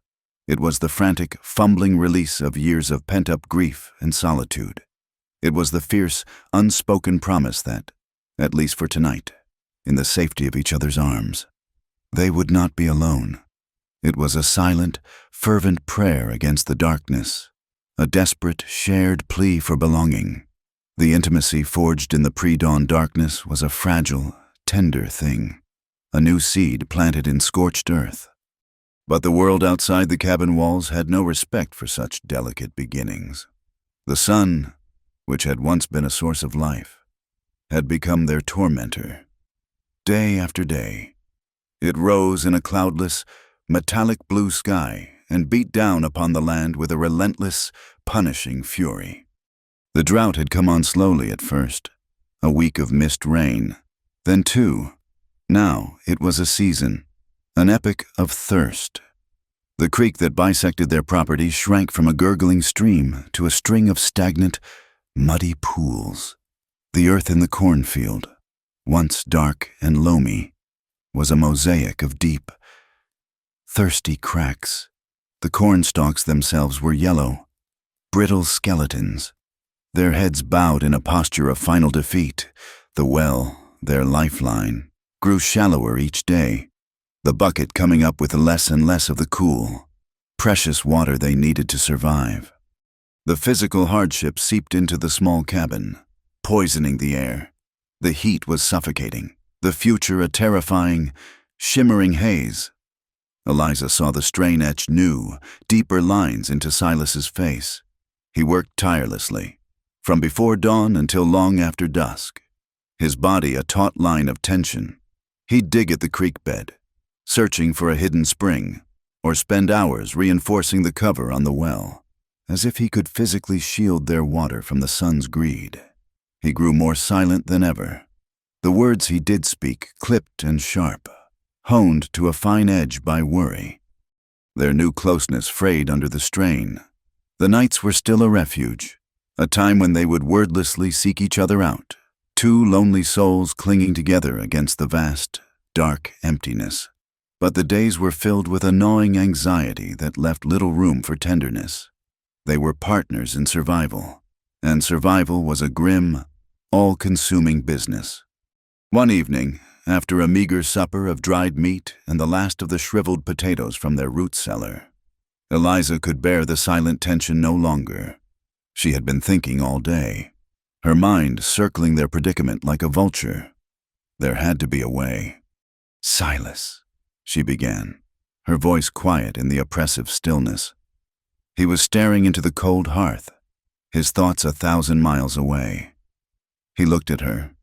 It was the frantic, fumbling release of years of pent-up grief and solitude. It was the fierce, unspoken promise that, at least for tonight, in the safety of each other's arms, they would not be alone. It was a silent, fervent prayer against the darkness, a desperate, shared plea for belonging. The intimacy forged in the pre-dawn darkness was a fragile, tender thing, a new seed planted in scorched earth. But the world outside the cabin walls had no respect for such delicate beginnings. The sun, which had once been a source of life, had become their tormentor. Day after day, it rose in a cloudless, metallic blue sky and beat down upon the land with a relentless, punishing fury. The drought had come on slowly at first, a week of mist rain, then two. Now it was a season, an epic of thirst. The creek that bisected their property shrank from a gurgling stream to a string of stagnant, muddy pools. The earth in the cornfield, once dark and loamy, was a mosaic of deep, thirsty cracks. The corn stalks themselves were yellow, brittle skeletons, their heads bowed in a posture of final defeat. The well, their lifeline, grew shallower each day, the bucket coming up with less and less of the cool, precious water they needed to survive. The physical hardship seeped into the small cabin, poisoning the air. The heat was suffocating, the future a terrifying, shimmering haze. Eliza saw the strain etch new, deeper lines into Silas's face. He worked tirelessly, from before dawn until long after dusk, his body a taut line of tension. He'd dig at the creek bed, searching for a hidden spring, or spend hours reinforcing the cover on the well, as if he could physically shield their water from the sun's greed. He grew more silent than ever. The words he did speak, clipped and sharp, honed to a fine edge by worry. Their new closeness frayed under the strain. The nights were still a refuge, a time when they would wordlessly seek each other out, two lonely souls clinging together against the vast, dark emptiness. But the days were filled with a gnawing anxiety that left little room for tenderness. They were partners in survival, and survival was a grim, all-consuming business. One evening, after a meager supper of dried meat and the last of the shriveled potatoes from their root cellar, Eliza could bear the silent tension no longer. She had been thinking all day, her mind circling their predicament like a vulture. There had to be a way. "Silas," she began, her voice quiet in the oppressive stillness. He was staring into the cold hearth, his thoughts 1,000 miles away. He looked at her,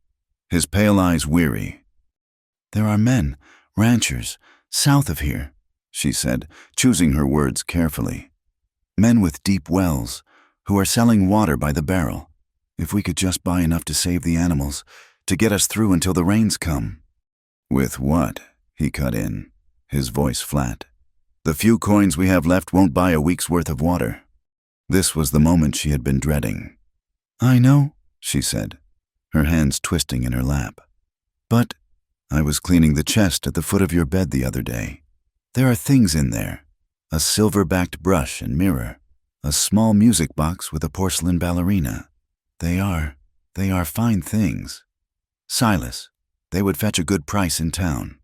his pale eyes weary. "There are men, ranchers, south of here," she said, choosing her words carefully. "Men with deep wells, who are selling water by the barrel. If we could just buy enough to save the animals, to get us through until the rains come." "With what?" he cut in, his voice flat. "The few coins we have left won't buy a week's worth of water." This was the moment she had been dreading. "I know," she said, her hands twisting in her lap. "But I was cleaning the chest at the foot of your bed the other day. There are things in there, a silver-backed brush and mirror, a small music box with a porcelain ballerina. They are fine things. Silas, they would fetch a good price in town.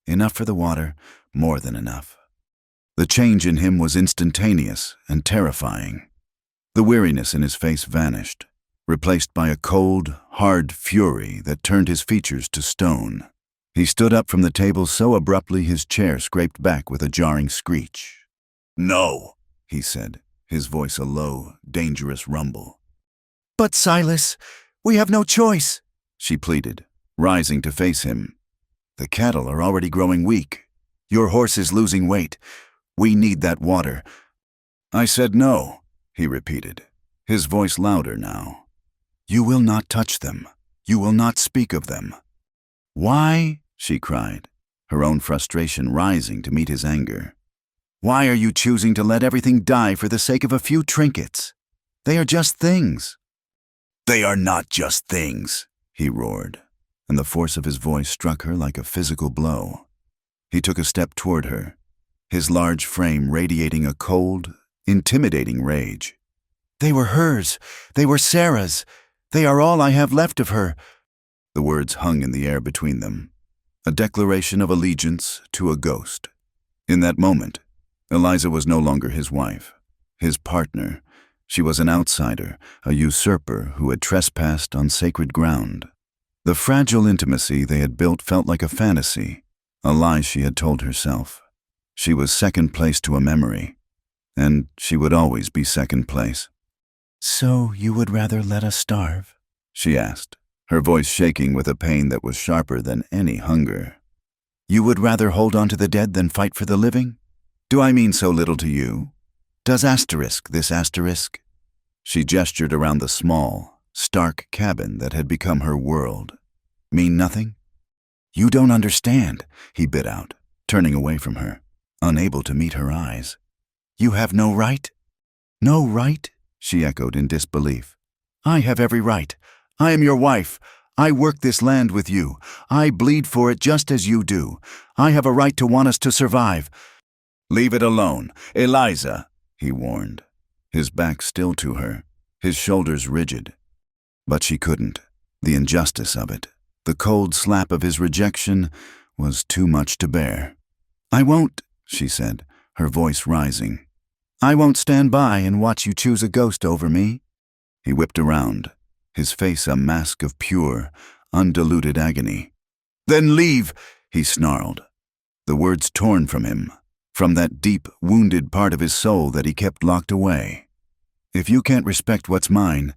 Enough for the water, more than enough." The change in him was instantaneous and terrifying. The weariness in his face vanished, replaced by a cold, hard fury that turned his features to stone. He stood up from the table so abruptly his chair scraped back with a jarring screech. "No," he said, his voice a low, dangerous rumble. "But Silas, we have no choice," she pleaded, rising to face him. "The cattle are already growing weak. Your horse is losing weight. We need that water." "I said no," he repeated, his voice louder now. "You will not touch them. You will not speak of them." "Why?" she cried, her own frustration rising to meet his anger. "Why are you choosing to let everything die for the sake of a few trinkets? They are just things." "They are not just things," he roared, and the force of his voice struck her like a physical blow. He took a step toward her, his large frame radiating a cold, intimidating rage. "They were hers. They were Sarah's. They are all I have left of her." The words hung in the air between them, a declaration of allegiance to a ghost. In that moment, Eliza was no longer his wife, his partner. She was an outsider, a usurper who had trespassed on sacred ground. The fragile intimacy they had built felt like a fantasy, a lie she had told herself. She was second place to a memory, and she would always be second place. "So you would rather let us starve?" she asked, her voice shaking with a pain that was sharper than any hunger. "You would rather hold on to the dead than fight for the living? Do I mean so little to you? Does this asterisk?" She gestured around the small, stark cabin that had become her world. "Mean nothing?" "You don't understand," he bit out, turning away from her, unable to meet her eyes. "You have no right?" "No right?" she echoed in disbelief. "I have every right. I am your wife. I work this land with you. I bleed for it just as you do. I have a right to want us to survive." "Leave it alone, Eliza," he warned, his back still to her, his shoulders rigid. But she couldn't. The injustice of it, the cold slap of his rejection, was too much to bear. "I won't," she said, her voice rising. "I won't stand by and watch you choose a ghost over me." He whipped around, his face a mask of pure, undiluted agony. "Then leave," he snarled, the words torn from him, from that deep, wounded part of his soul that he kept locked away. "If you can't respect what's mine,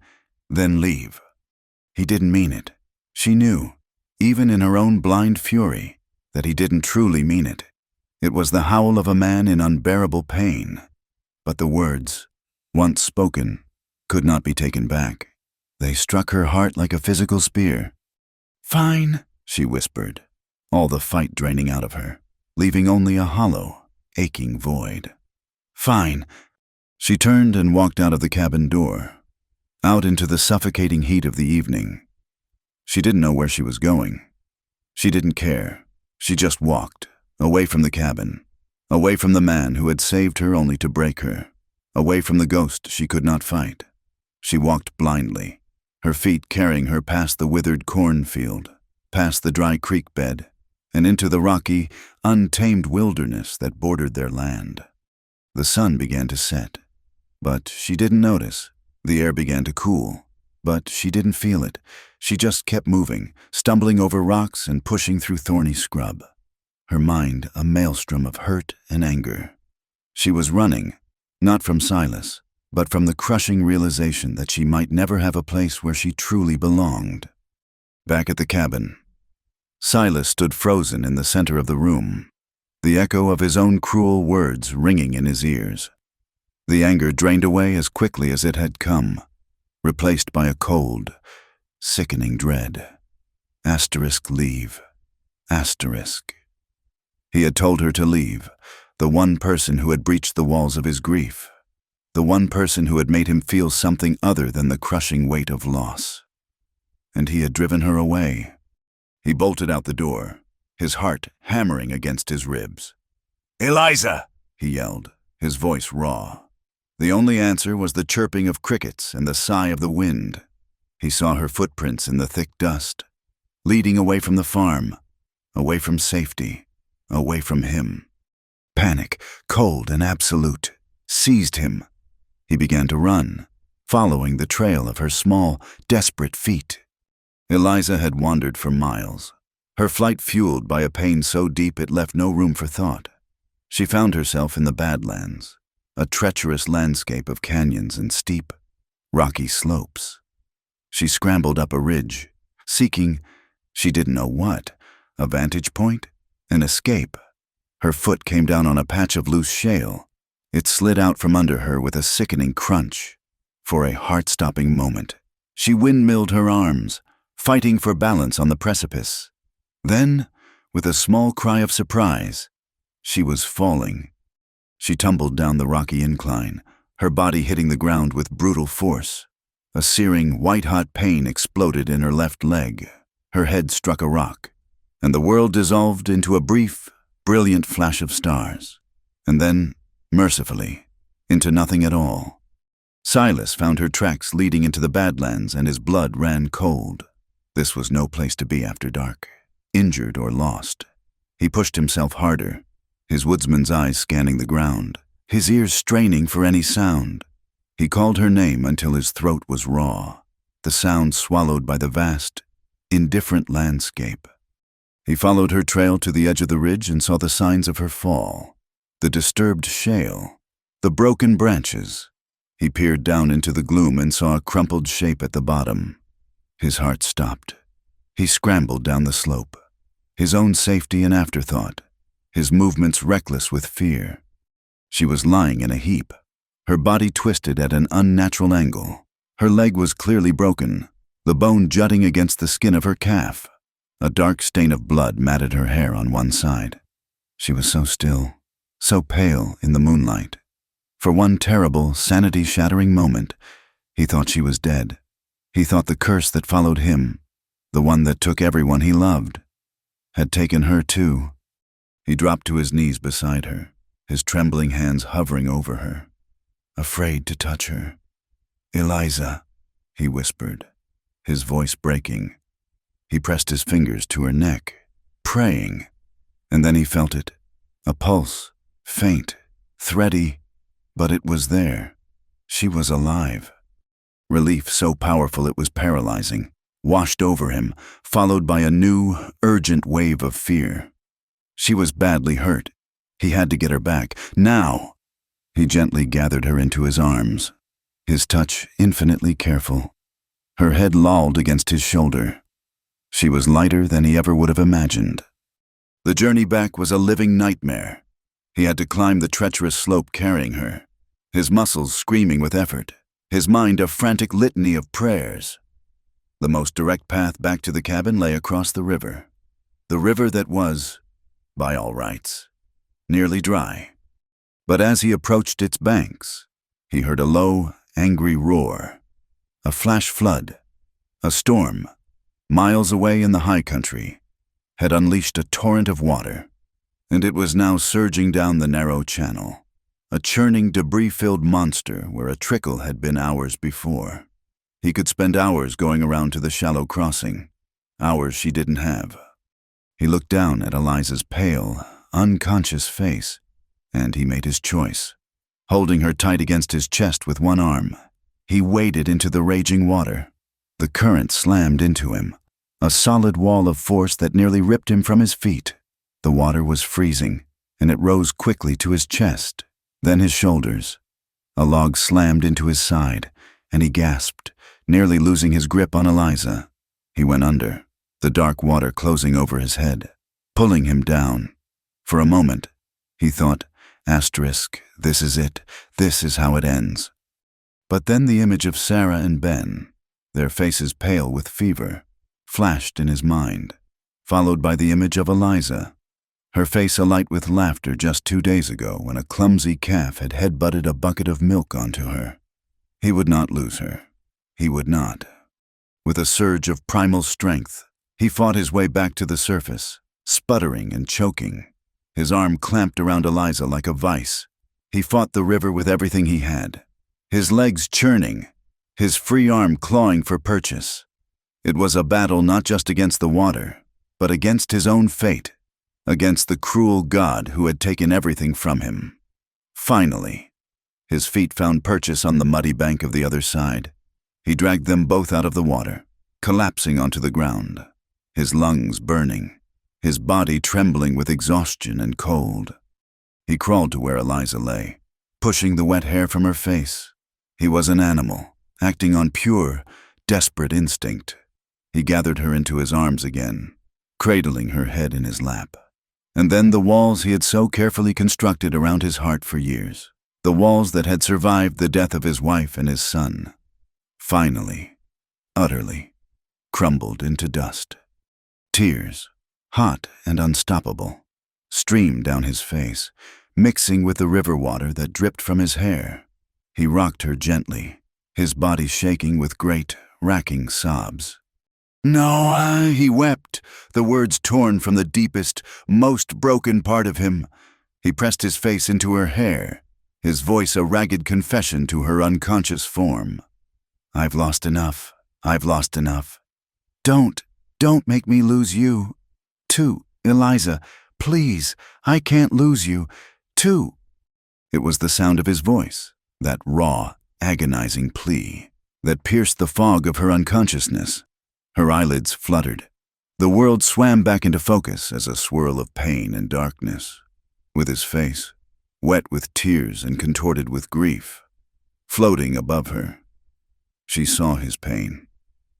then leave." He didn't mean it. She knew, even in her own blind fury, that he didn't truly mean it. It was the howl of a man in unbearable pain. But the words, once spoken, could not be taken back. They struck her heart like a physical spear. "Fine," she whispered, all the fight draining out of her, leaving only a hollow, aching void. "Fine." She turned and walked out of the cabin door, out into the suffocating heat of the evening. She didn't know where she was going. She didn't care. She just walked, away from the cabin, away from the man who had saved her only to break her, away from the ghost she could not fight. She walked blindly, her feet carrying her past the withered cornfield, past the dry creek bed, and into the rocky, untamed wilderness that bordered their land. The sun began to set, but she didn't notice. The air began to cool, but she didn't feel it. She just kept moving, stumbling over rocks and pushing through thorny scrub, her mind a maelstrom of hurt and anger. She was running, not from Silas, but from the crushing realization that she might never have a place where she truly belonged. Back at the cabin, Silas stood frozen in the center of the room, the echo of his own cruel words ringing in his ears. The anger drained away as quickly as it had come, replaced by a cold, sickening dread. Asterisk leave. Asterisk. He had told her to leave, the one person who had breached the walls of his grief, the one person who had made him feel something other than the crushing weight of loss. And he had driven her away. He bolted out the door, his heart hammering against his ribs. "Eliza!" he yelled, his voice raw. The only answer was the chirping of crickets and the sigh of the wind. He saw her footprints in the thick dust, leading away from the farm, away from safety, away from him. Panic, cold and absolute, seized him. He began to run, following the trail of her small, desperate feet. Eliza had wandered for miles, her flight fueled by a pain so deep it left no room for thought. She found herself in the Badlands, a treacherous landscape of canyons and steep, rocky slopes. She scrambled up a ridge, seeking, she didn't know what, a vantage point, an escape. Her foot came down on a patch of loose shale. It slid out from under her with a sickening crunch. For a heart-stopping moment, she windmilled her arms, fighting for balance on the precipice. Then, with a small cry of surprise, she was falling. She tumbled down the rocky incline, her body hitting the ground with brutal force. A searing, white-hot pain exploded in her left leg. Her head struck a rock, and the world dissolved into a brief, brilliant flash of stars. And then, mercifully, into nothing at all. Silas found her tracks leading into the Badlands, and his blood ran cold. This was no place to be after dark, injured or lost. He pushed himself harder, his woodsman's eyes scanning the ground, his ears straining for any sound. He called her name until his throat was raw, the sound swallowed by the vast, indifferent landscape. He followed her trail to the edge of the ridge and saw the signs of her fall, the disturbed shale, the broken branches. He peered down into the gloom and saw a crumpled shape at the bottom. His heart stopped. He scrambled down the slope, his own safety an afterthought, his movements reckless with fear. She was lying in a heap, her body twisted at an unnatural angle. Her leg was clearly broken, the bone jutting against the skin of her calf. A dark stain of blood matted her hair on one side. She was so still, so pale in the moonlight. For one terrible, sanity-shattering moment, he thought she was dead. He thought the curse that followed him, the one that took everyone he loved, had taken her too. He dropped to his knees beside her, his trembling hands hovering over her, afraid to touch her. "Eliza," he whispered, his voice breaking. He pressed his fingers to her neck, praying, and then he felt it, a pulse, faint, thready, but it was there. She was alive. Relief so powerful it was paralyzing, washed over him, followed by a new, urgent wave of fear. She was badly hurt. He had to get her back, now. He gently gathered her into his arms, his touch infinitely careful. Her head lolled against his shoulder. She was lighter than he ever would have imagined. The journey back was a living nightmare. He had to climb the treacherous slope carrying her, his muscles screaming with effort, his mind a frantic litany of prayers. The most direct path back to the cabin lay across the river that was, by all rights, nearly dry. But as he approached its banks, he heard a low, angry roar, a flash flood, a storm, miles away in the high country, had unleashed a torrent of water, and it was now surging down the narrow channel, a churning, debris-filled monster where a trickle had been hours before. He could spend hours going around to the shallow crossing, hours she didn't have. He looked down at Eliza's pale, unconscious face, and he made his choice. Holding her tight against his chest with one arm, he waded into the raging water. The current slammed into him, a solid wall of force that nearly ripped him from his feet. The water was freezing, and it rose quickly to his chest, then his shoulders. A log slammed into his side, and he gasped, nearly losing his grip on Eliza. He went under, the dark water closing over his head, pulling him down. For a moment, he thought, this is it, this is how it ends. But then the image of Sarah and Ben, their faces pale with fever, flashed in his mind, followed by the image of Eliza, her face alight with laughter just 2 days ago when a clumsy calf had headbutted a bucket of milk onto her. He would not lose her. He would not. With a surge of primal strength, he fought his way back to the surface, sputtering and choking. His arm clamped around Eliza like a vice. He fought the river with everything he had, his legs churning, his free arm clawing for purchase. It was a battle not just against the water, but against his own fate, against the cruel God who had taken everything from him. Finally, his feet found purchase on the muddy bank of the other side. He dragged them both out of the water, collapsing onto the ground, his lungs burning, his body trembling with exhaustion and cold. He crawled to where Eliza lay, pushing the wet hair from her face. He was an animal, acting on pure, desperate instinct. He gathered her into his arms again, cradling her head in his lap. And then the walls he had so carefully constructed around his heart for years, the walls that had survived the death of his wife and his son, finally, utterly, crumbled into dust. Tears, hot and unstoppable, streamed down his face, mixing with the river water that dripped from his hair. He rocked her gently, his body shaking with great, racking sobs. "No," he wept, the words torn from the deepest, most broken part of him. He pressed his face into her hair, his voice a ragged confession to her unconscious form. "I've lost enough. I've lost enough. Don't make me lose you. Too, Eliza, please, I can't lose you. Too." It was the sound of his voice, that raw, agonizing plea, that pierced the fog of her unconsciousness. Her eyelids fluttered. The world swam back into focus as a swirl of pain and darkness, with his face, wet with tears and contorted with grief, floating above her. She saw his pain,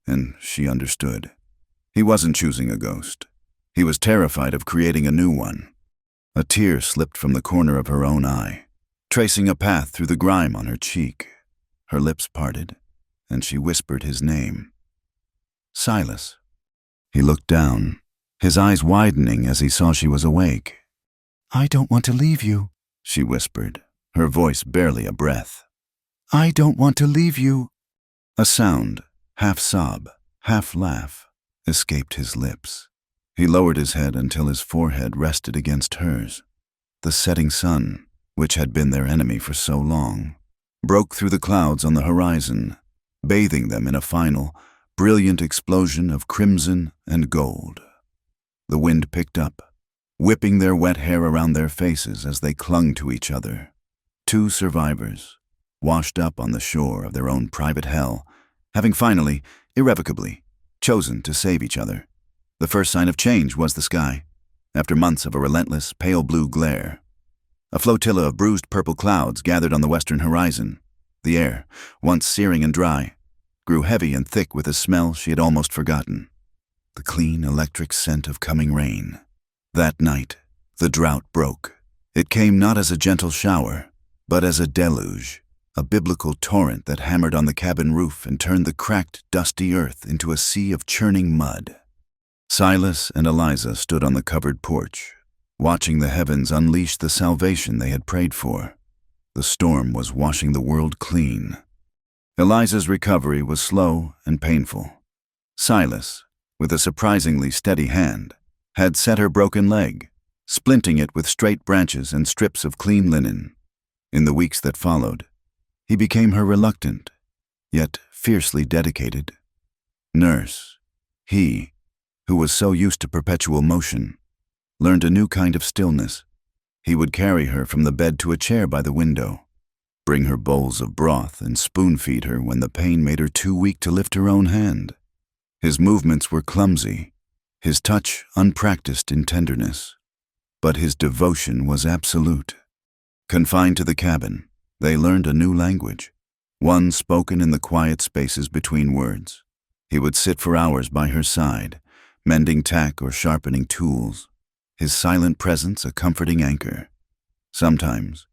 and she understood. He wasn't choosing a ghost. He was terrified of creating a new one. A tear slipped from the corner of her own eye, tracing a path through the grime on her cheek. Her lips parted, and she whispered his name. "Silas." He looked down, his eyes widening as he saw she was awake. "I don't want to leave you," she whispered, her voice barely a breath. "I don't want to leave you." A sound, half sob, half laugh, escaped his lips. He lowered his head until his forehead rested against hers. The setting sun, which had been their enemy for so long, broke through the clouds on the horizon, bathing them in a final, brilliant explosion of crimson and gold. The wind picked up, whipping their wet hair around their faces as they clung to each other. Two survivors, washed up on the shore of their own private hell, having finally, irrevocably, chosen to save each other. The first sign of change was the sky, after months of a relentless, pale blue glare. A flotilla of bruised purple clouds gathered on the western horizon. The air, once searing and dry, grew heavy and thick with a smell she had almost forgotten. The clean, electric scent of coming rain. That night, the drought broke. It came not as a gentle shower, but as a deluge, a biblical torrent that hammered on the cabin roof and turned the cracked, dusty earth into a sea of churning mud. Silas and Eliza stood on the covered porch, watching the heavens unleash the salvation they had prayed for. The storm was washing the world clean. Eliza's recovery was slow and painful. Silas, with a surprisingly steady hand, had set her broken leg, splinting it with straight branches and strips of clean linen. In the weeks that followed, he became her reluctant, yet fiercely dedicated nurse. He, who was so used to perpetual motion, learned a new kind of stillness. He would carry her from the bed to a chair by the window, bring her bowls of broth and spoon-feed her when the pain made her too weak to lift her own hand. His movements were clumsy, his touch unpracticed in tenderness, but his devotion was absolute. Confined to the cabin, they learned a new language, one spoken in the quiet spaces between words. He would sit for hours by her side, mending tack or sharpening tools, his silent presence a comforting anchor. Sometimes,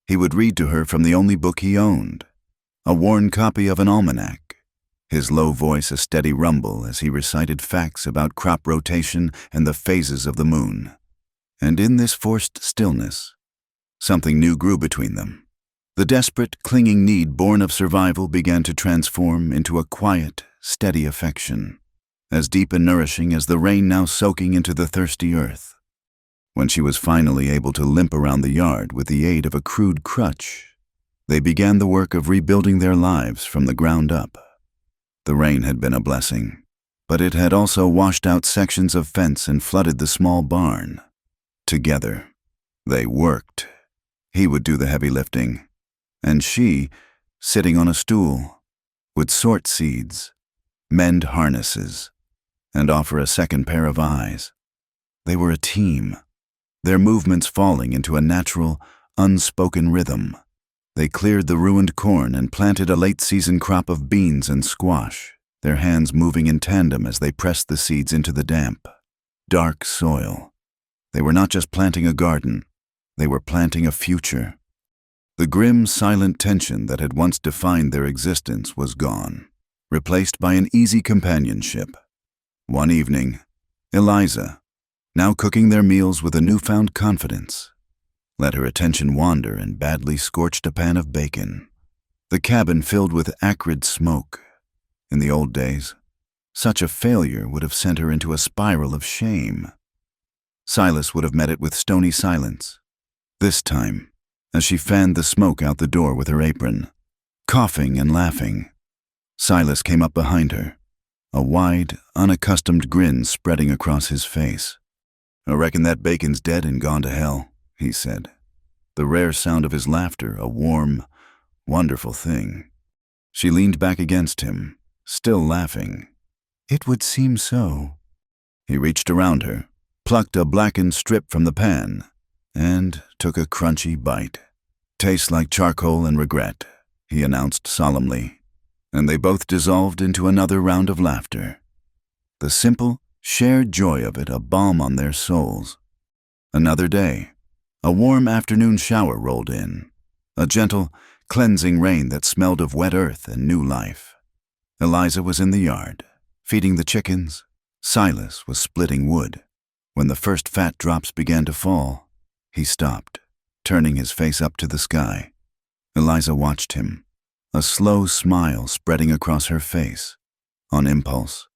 he would read to her from the only book he owned, a worn copy of an almanac, his low voice a steady rumble as he recited facts about crop rotation and the phases of the moon. And in this forced stillness, something new grew between them. The desperate, clinging need born of survival began to transform into a quiet, steady affection, as deep and nourishing as the rain now soaking into the thirsty earth. When she was finally able to limp around the yard with the aid of a crude crutch, they began the work of rebuilding their lives from the ground up. The rain had been a blessing, but it had also washed out sections of fence and flooded the small barn. Together, they worked. He would do the heavy lifting, and she, sitting on a stool, would sort seeds, mend harnesses, and offer a second pair of eyes. They were a team, their movements falling into a natural, unspoken rhythm. They cleared the ruined corn and planted a late-season crop of beans and squash, their hands moving in tandem as they pressed the seeds into the damp, dark soil. They were not just planting a garden, they were planting a future. The grim, silent tension that had once defined their existence was gone, replaced by an easy companionship. One evening, Eliza, now cooking their meals with a newfound confidence, let her attention wander and badly scorched a pan of bacon. The cabin filled with acrid smoke. In the old days, such a failure would have sent her into a spiral of shame. Silas would have met it with stony silence. This time, as she fanned the smoke out the door with her apron, coughing and laughing, Silas came up behind her, a wide, unaccustomed grin spreading across his face. "I reckon that bacon's dead and gone to hell," he said, the rare sound of his laughter a warm, wonderful thing. She leaned back against him, still laughing. "It would seem so." He reached around her, plucked a blackened strip from the pan, and took a crunchy bite. "Tastes like charcoal and regret," he announced solemnly, and they both dissolved into another round of laughter. The simple, shared joy of it a balm on their souls. Another day. A warm afternoon shower rolled in, a gentle, cleansing rain that smelled of wet earth and new life. Eliza was in the yard, feeding the chickens. Silas was splitting wood. When the first fat drops began to fall, he stopped, turning his face up to the sky. Eliza watched him, a slow smile spreading across her face. On impulse,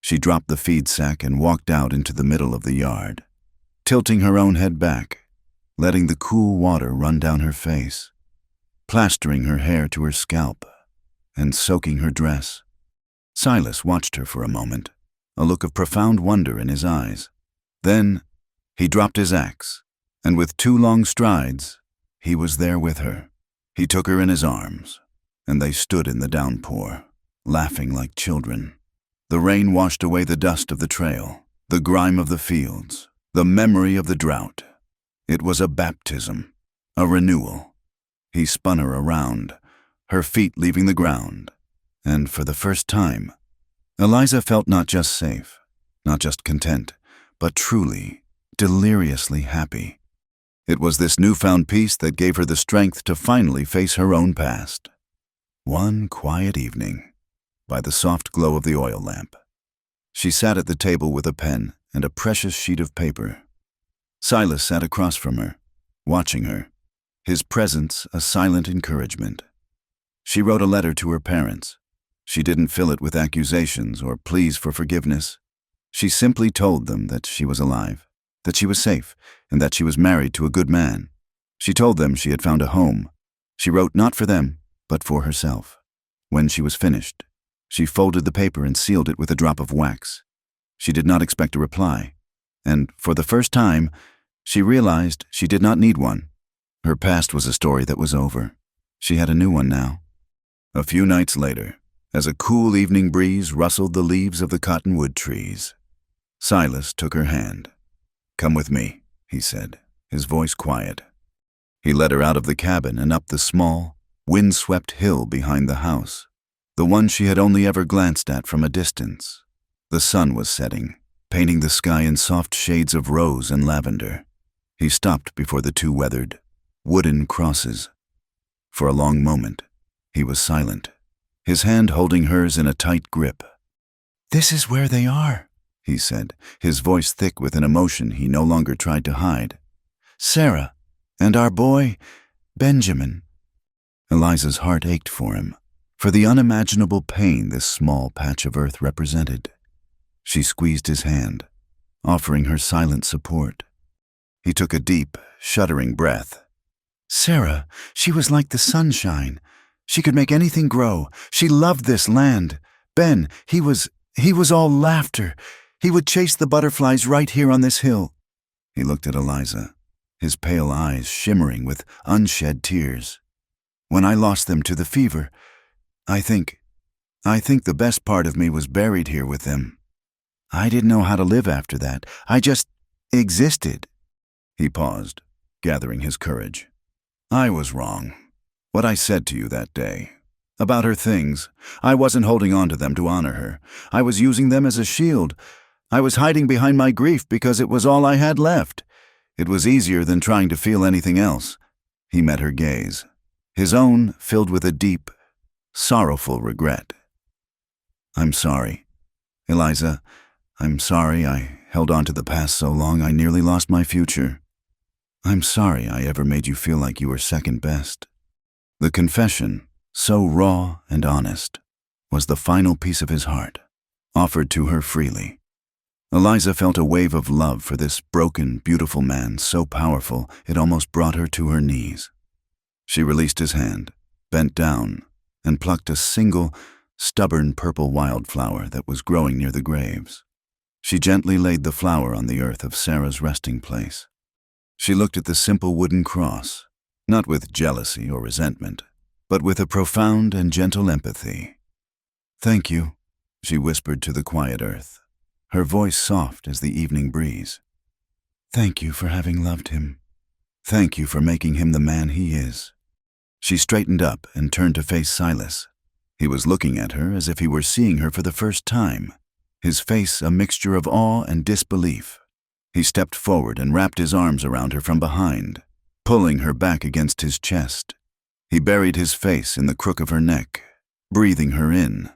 she dropped the feed sack and walked out into the middle of the yard, tilting her own head back, letting the cool water run down her face, plastering her hair to her scalp, and soaking her dress. Silas watched her for a moment, a look of profound wonder in his eyes. Then he dropped his axe, and with 2 long strides, he was there with her. He took her in his arms, and they stood in the downpour, laughing like children. The rain washed away the dust of the trail, the grime of the fields, the memory of the drought. It was a baptism, a renewal. He spun her around, her feet leaving the ground, and for the first time, Eliza felt not just safe, not just content, but truly, deliriously happy. It was this newfound peace that gave her the strength to finally face her own past. One quiet evening, by the soft glow of the oil lamp, she sat at the table with a pen and a precious sheet of paper. Silas sat across from her, watching her, his presence a silent encouragement. She wrote a letter to her parents. She didn't fill it with accusations or pleas for forgiveness. She simply told them that she was alive, that she was safe, and that she was married to a good man. She told them she had found a home. She wrote not for them, but for herself. When she was finished, she folded the paper and sealed it with a drop of wax. She did not expect a reply, and for the first time, she realized she did not need one. Her past was a story that was over. She had a new one now. A few nights later, as a cool evening breeze rustled the leaves of the cottonwood trees, Silas took her hand. "Come with me," he said, his voice quiet. He led her out of the cabin and up the small, wind-swept hill behind the house, the one she had only ever glanced at from a distance. The sun was setting, painting the sky in soft shades of rose and lavender. He stopped before the 2 weathered, wooden crosses. For a long moment, he was silent, his hand holding hers in a tight grip. "This is where they are," he said, his voice thick with an emotion he no longer tried to hide. "Sarah, and our boy, Benjamin." Eliza's heart ached for him, for the unimaginable pain this small patch of earth represented. She squeezed his hand, offering her silent support. He took a deep, shuddering breath. "Sarah, she was like the sunshine. She could make anything grow. She loved this land. Ben, he was all laughter. He would chase the butterflies right here on this hill." He looked at Eliza, his pale eyes shimmering with unshed tears. "When I lost them to the fever, I think the best part of me was buried here with them. I didn't know how to live after that. I just existed." He paused, gathering his courage. "I was wrong. What I said to you that day, About her things. I wasn't holding on to them to honor her. I was using them as a shield. I was hiding behind my grief because it was all I had left. It was easier than trying to feel anything else. He met her gaze, his own filled with a deep, sorrowful regret. I'm sorry. Eliza, I'm sorry I held on to the past so long I nearly lost my future. I'm sorry I ever made you feel like you were second best. The confession, so raw and honest, was the final piece of his heart, offered to her freely. Eliza felt a wave of love for this broken, beautiful man so powerful it almost brought her to her knees. She released his hand, bent down, and plucked a single, stubborn purple wildflower that was growing near the graves. She gently laid the flower on the earth of Sarah's resting place. She looked at the simple wooden cross, not with jealousy or resentment, but with a profound and gentle empathy. Thank you, she whispered to the quiet earth, her voice soft as the evening breeze. Thank you for having loved him. Thank you for making him the man he is. She straightened up and turned to face Silas. He was looking at her as if he were seeing her for the first time, his face a mixture of awe and disbelief. He stepped forward and wrapped his arms around her from behind, pulling her back against his chest. He buried his face in the crook of her neck, breathing her in.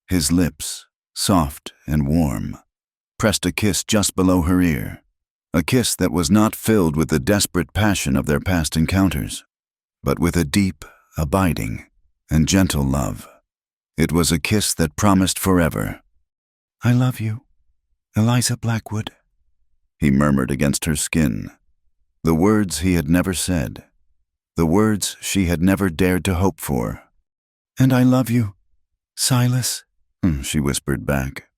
His lips, soft and warm, pressed a kiss just below her ear, a kiss that was not filled with the desperate passion of their past encounters, but with a deep, abiding, and gentle love. It was a kiss that promised forever. I love you, Eliza Blackwood, he murmured against her skin, the words he had never said, the words she had never dared to hope for. And I love you, Silas, she whispered back,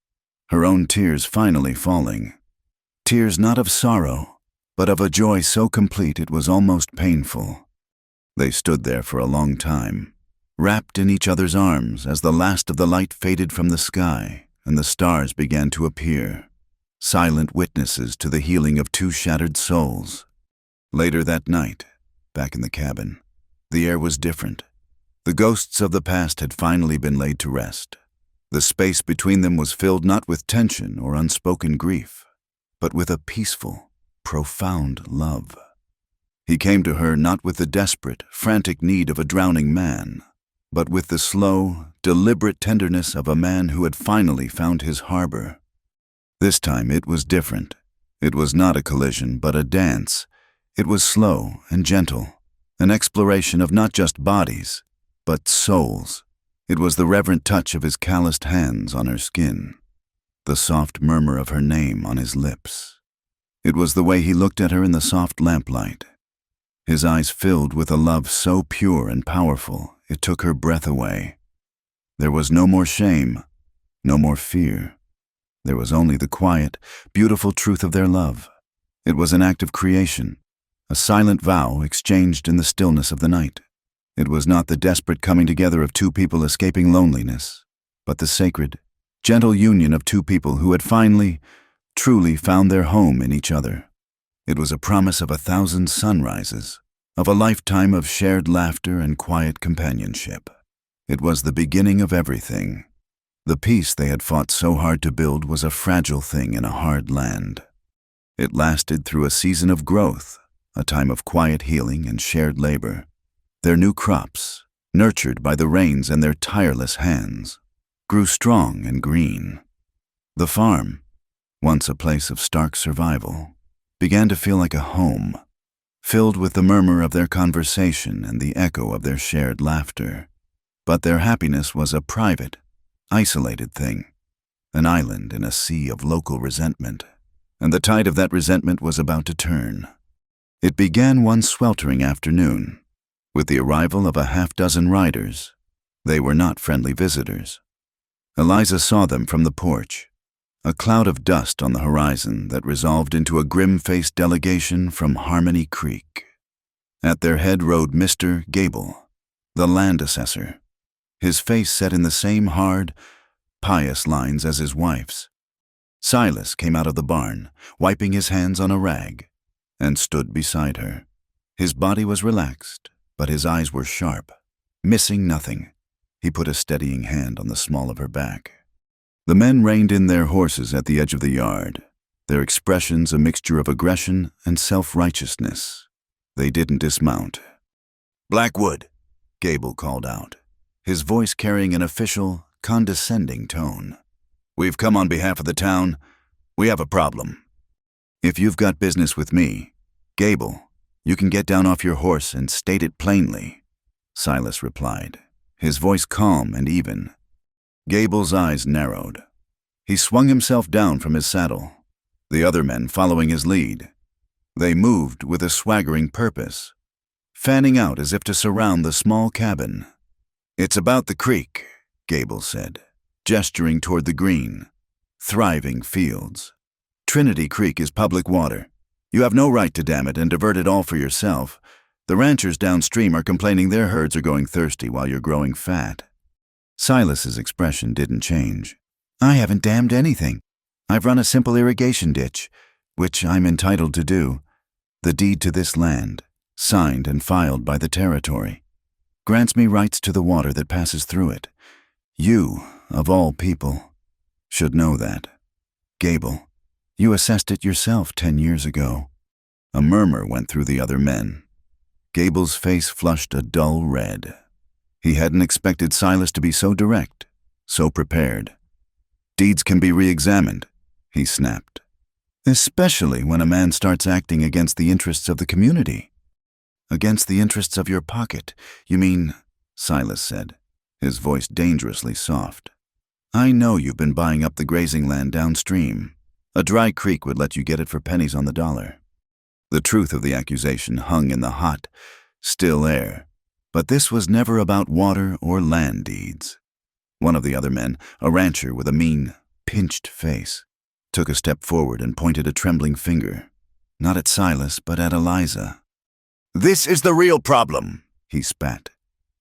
her own tears finally falling. Tears not of sorrow, but of a joy so complete it was almost painful. They stood there for a long time, wrapped in each other's arms as the last of the light faded from the sky and the stars began to appear, silent witnesses to the healing of two shattered souls. Later that night, back in the cabin, the air was different. The ghosts of the past had finally been laid to rest. The space between them was filled not with tension or unspoken grief, but with a peaceful, profound love. He came to her not with the desperate, frantic need of a drowning man, but with the slow, deliberate tenderness of a man who had finally found his harbor. This time it was different. It was not a collision, but a dance. It was slow and gentle, an exploration of not just bodies, but souls. It was the reverent touch of his calloused hands on her skin, the soft murmur of her name on his lips. It was the way he looked at her in the soft lamplight, his eyes filled with a love so pure and powerful it took her breath away. There was no more shame, no more fear. There was only the quiet, beautiful truth of their love. It was an act of creation, a silent vow exchanged in the stillness of the night. It was not the desperate coming together of two people escaping loneliness, but the sacred, gentle union of two people who had finally, truly found their home in each other. It was a promise of 1,000 sunrises, of a lifetime of shared laughter and quiet companionship. It was the beginning of everything. The peace they had fought so hard to build was a fragile thing in a hard land. It lasted through a season of growth, a time of quiet healing and shared labor. Their new crops, nurtured by the rains and their tireless hands, grew strong and green. The farm, once a place of stark survival, began to feel like a home, filled with the murmur of their conversation and the echo of their shared laughter. But their happiness was a private, isolated thing, an island in a sea of local resentment, and the tide of that resentment was about to turn. It began one sweltering afternoon, with the arrival of a half-dozen riders. They were not friendly visitors. Eliza saw them from the porch, a cloud of dust on the horizon that resolved into a grim-faced delegation from Harmony Creek. At their head rode Mr. Gable, the land assessor, his face set in the same hard, pious lines as his wife's. Silas came out of the barn, wiping his hands on a rag, and stood beside her. His body was relaxed, but his eyes were sharp, missing nothing. He put a steadying hand on the small of her back. The men reined in their horses at the edge of the yard, their expressions a mixture of aggression and self-righteousness. They didn't dismount. "Blackwood," Gable called out, his voice carrying an official, condescending tone. "We've come on behalf of the town. We have a problem." "If you've got business with me, Gable, you can get down off your horse and state it plainly," Silas replied, his voice calm and even. Gable's eyes narrowed. He swung himself down from his saddle, the other men following his lead. They moved with a swaggering purpose, fanning out as if to surround the small cabin. "It's about the creek," Gable said, gesturing toward the green, thriving fields. "Trinity Creek is public water. You have no right to dam it and divert it all for yourself. The ranchers downstream are complaining their herds are going thirsty while you're growing fat." Silas's expression didn't change. "I haven't dammed anything. I've run a simple irrigation ditch, which I'm entitled to do. The deed to this land, signed and filed by the territory, grants me rights to the water that passes through it. You, of all people, should know that. Gable, you assessed it yourself 10 years ago." A murmur went through the other men. Gable's face flushed a dull red. He hadn't expected Silas to be so direct, so prepared. "Deeds can be re-examined," he snapped. "Especially when a man starts acting against the interests of the community." "Against the interests of your pocket, you mean," Silas said, his voice dangerously soft. "I know you've been buying up the grazing land downstream. A dry creek would let you get it for pennies on the dollar." The truth of the accusation hung in the hot, still air, but this was never about water or land deeds. One of the other men, a rancher with a mean, pinched face, took a step forward and pointed a trembling finger, not at Silas, but at Eliza. "This is the real problem," he spat.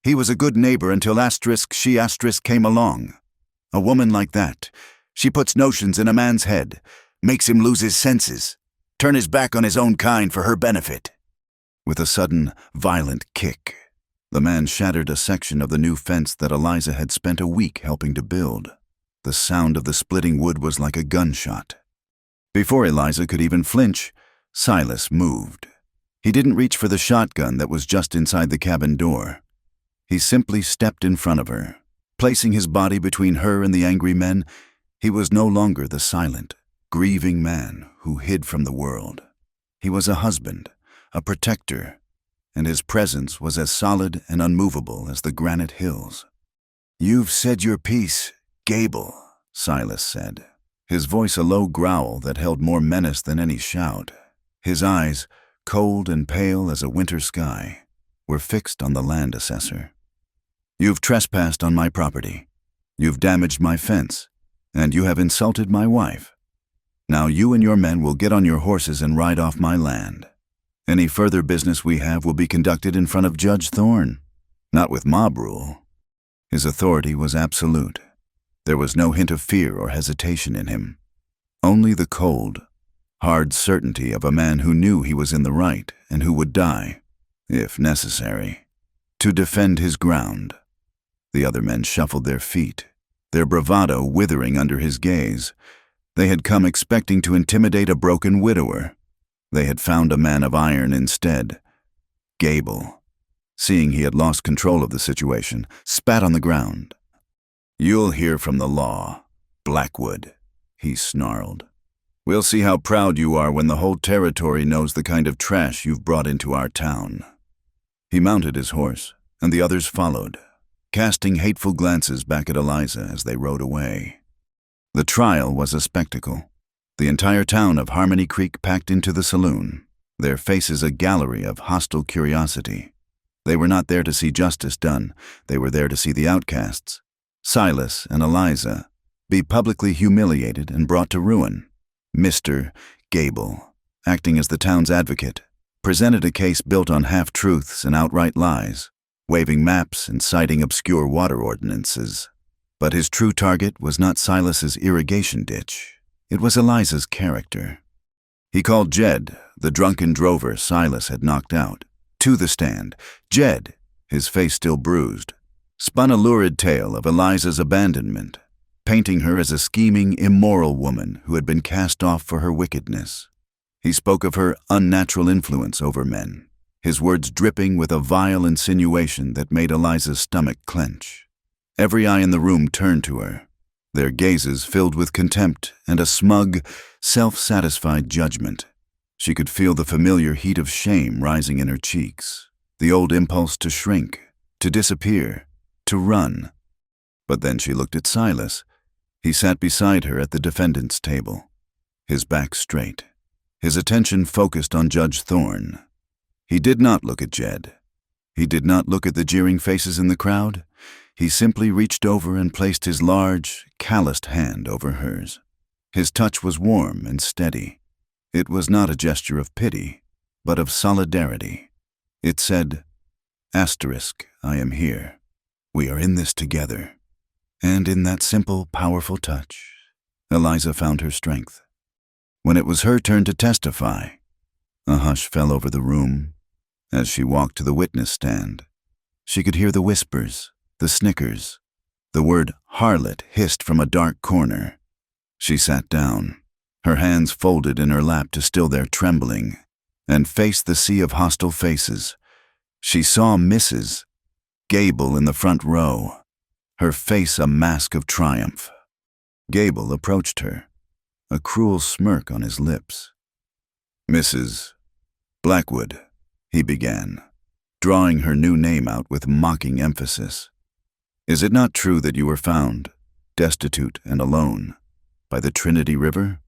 "He was a good neighbor until she came along. A woman like that, she puts notions in a man's head, makes him lose his senses, turn his back on his own kind for her benefit." With a sudden, violent kick, the man shattered a section of the new fence that Eliza had spent a week helping to build. The sound of the splitting wood was like a gunshot. Before Eliza could even flinch, Silas moved. He didn't reach for the shotgun that was just inside the cabin door. He simply stepped in front of her. Placing his body between her and the angry men, he was no longer the silent, grieving man who hid from the world. He was a husband, a protector, and his presence was as solid and unmovable as the granite hills. "You've said your piece, Gable," Silas said, his voice a low growl that held more menace than any shout. His eyes, cold and pale as a winter sky, were fixed on the land assessor. "You've trespassed on my property. You've damaged my fence, and you have insulted my wife. Now you and your men will get on your horses and ride off my land. Any further business we have will be conducted in front of Judge Thorne, not with mob rule." His authority was absolute. There was no hint of fear or hesitation in him. Only the cold, hard certainty of a man who knew he was in the right and who would die, if necessary, to defend his ground. The other men shuffled their feet, their bravado withering under his gaze. They had come expecting to intimidate a broken widower. They had found a man of iron instead. Gable, seeing he had lost control of the situation, spat on the ground. "You'll hear from the law, Blackwood," he snarled. "We'll see how proud you are when the whole territory knows the kind of trash you've brought into our town." He mounted his horse, and the others followed, casting hateful glances back at Eliza as they rode away. The trial was a spectacle. The entire town of Harmony Creek packed into the saloon, their faces a gallery of hostile curiosity. They were not there to see justice done. They were there to see the outcasts, Silas and Eliza, be publicly humiliated and brought to ruin. Mr. Gable, acting as the town's advocate, presented a case built on half-truths and outright lies, waving maps and citing obscure water ordinances. But his true target was not Silas's irrigation ditch. It was Eliza's character. He called Jed, the drunken drover Silas had knocked out, to the stand. Jed, his face still bruised, spun a lurid tale of Eliza's abandonment, painting her as a scheming, immoral woman who had been cast off for her wickedness. He spoke of her unnatural influence over men, his words dripping with a vile insinuation that made Eliza's stomach clench. Every eye in the room turned to her, their gazes filled with contempt and a smug, self-satisfied judgment. She could feel the familiar heat of shame rising in her cheeks, the old impulse to shrink, to disappear, to run. But then she looked at Silas. He sat beside her at the defendant's table, his back straight, his attention focused on Judge Thorne. He did not look at Jed. He did not look at the jeering faces in the crowd. He simply reached over and placed his large, calloused hand over hers. His touch was warm and steady. It was not a gesture of pity, but of solidarity. It said, "Asterisk, I am here. We are in this together." And in that simple, powerful touch, Eliza found her strength. When it was her turn to testify, a hush fell over the room. As she walked to the witness stand, she could hear the whispers, the snickers. The word harlot hissed from a dark corner. She sat down, her hands folded in her lap to still their trembling, and faced the sea of hostile faces. She saw Mrs. Gable in the front row, her face a mask of triumph. Gable approached her, a cruel smirk on his lips. "Mrs. Blackwood," he began, drawing her new name out with mocking emphasis. "Is it not true that you were found, destitute and alone, by the Trinity River?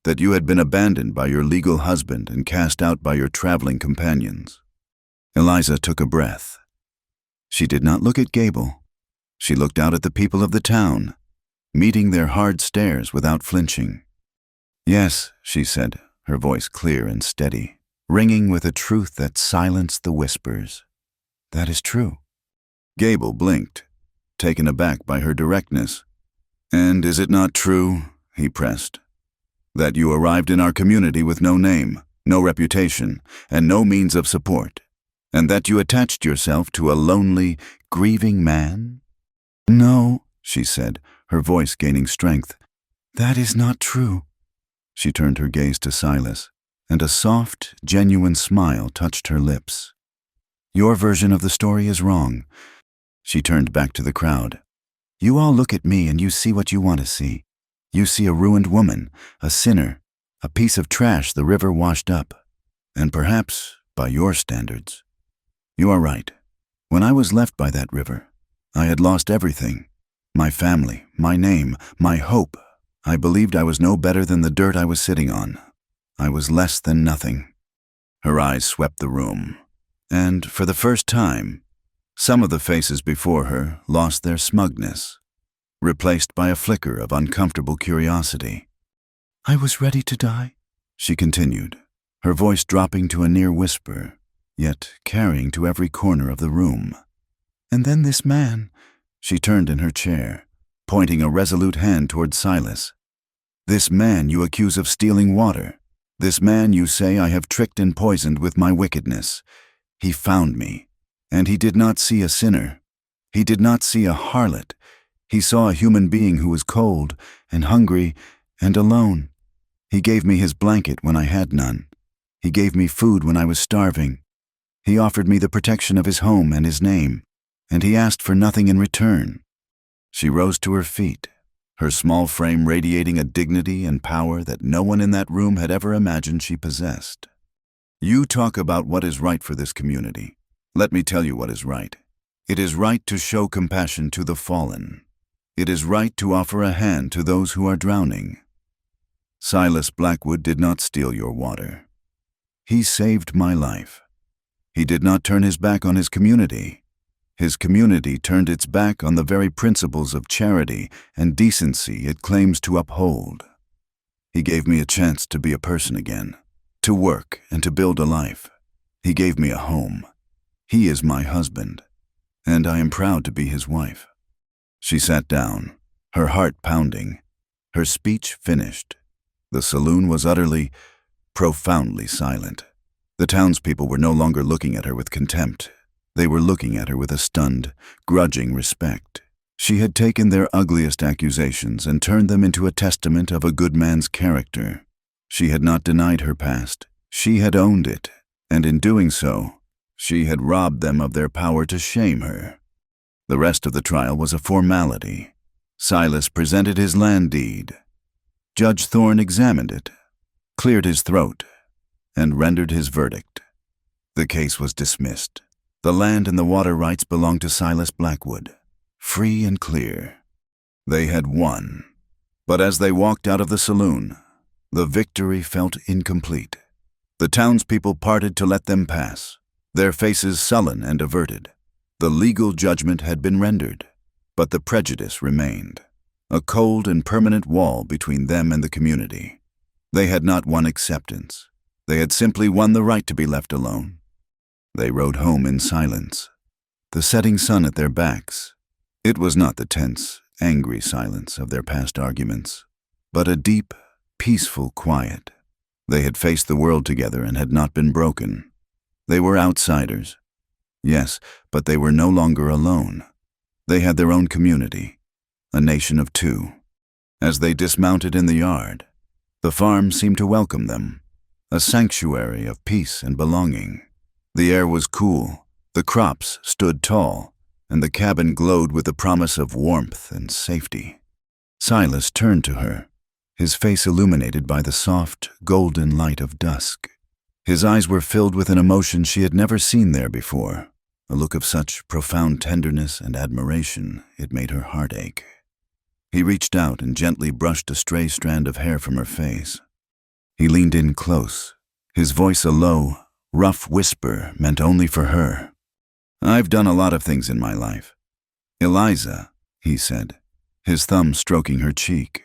That you had been abandoned by your legal husband and cast out by your traveling companions?" Eliza took a breath. She did not look at Gable. She looked out at the people of the town, meeting their hard stares without flinching. "Yes," she said, her voice clear and steady, ringing with a truth that silenced the whispers. "That is true." Gable blinked, taken aback by her directness. "And is it not true," he pressed, "that you arrived in our community with no name, no reputation, and no means of support, and that you attached yourself to a lonely, grieving man?" "No," she said, her voice gaining strength. "That is not true." She turned her gaze to Silas, and a soft, genuine smile touched her lips. "Your version of the story is wrong." She turned back to the crowd. "You all look at me and you see what you want to see. You see a ruined woman, a sinner, a piece of trash the river washed up. And perhaps, by your standards, you are right. When I was left by that river, I had lost everything. My family, my name, my hope. I believed I was no better than the dirt I was sitting on. I was less than nothing." Her eyes swept the room, and for the first time, some of the faces before her lost their smugness, replaced by a flicker of uncomfortable curiosity. "I was ready to die," she continued, her voice dropping to a near whisper, yet carrying to every corner of the room. "And then this man," she turned in her chair, pointing a resolute hand toward Silas. "This man you accuse of stealing water. This man you say I have tricked and poisoned with my wickedness. He found me, and he did not see a sinner. He did not see a harlot. He saw a human being who was cold and hungry and alone. He gave me his blanket when I had none. He gave me food when I was starving. He offered me the protection of his home and his name, and he asked for nothing in return." She rose to her feet, her small frame radiating a dignity and power that no one in that room had ever imagined she possessed. "You talk about what is right for this community. Let me tell you what is right. It is right to show compassion to the fallen. It is right to offer a hand to those who are drowning. Silas Blackwood did not steal your water. He saved my life. He did not turn his back on his community. His community turned its back on the very principles of charity and decency it claims to uphold. He gave me a chance to be a person again, to work and to build a life. He gave me a home. He is my husband, and I am proud to be his wife." She sat down, her heart pounding, her speech finished. The saloon was utterly, profoundly silent. The townspeople were no longer looking at her with contempt. They were looking at her with a stunned, grudging respect. She had taken their ugliest accusations and turned them into a testament of a good man's character. She had not denied her past. She had owned it, and in doing so, she had robbed them of their power to shame her. The rest of the trial was a formality. Silas presented his land deed. Judge Thorne examined it, cleared his throat, and rendered his verdict. The case was dismissed. The land and the water rights belonged to Silas Blackwood, free and clear. They had won. But as they walked out of the saloon, the victory felt incomplete. The townspeople parted to let them pass, their faces sullen and averted. The legal judgment had been rendered, but the prejudice remained, a cold and permanent wall between them and the community. They had not won acceptance. They had simply won the right to be left alone. They rode home in silence, the setting sun at their backs. It was not the tense, angry silence of their past arguments, but a deep, peaceful quiet. They had faced the world together and had not been broken. They were outsiders. Yes, but they were no longer alone. They had their own community, a nation of two. As they dismounted in the yard, the farm seemed to welcome them, a sanctuary of peace and belonging. The air was cool, the crops stood tall, and the cabin glowed with the promise of warmth and safety. Silas turned to her, his face illuminated by the soft, golden light of dusk. His eyes were filled with an emotion she had never seen there before, a look of such profound tenderness and admiration it made her heart ache. He reached out and gently brushed a stray strand of hair from her face. He leaned in close, his voice a low, rough whisper meant only for her. "I've done a lot of things in my life. Eliza," he said, his thumb stroking her cheek.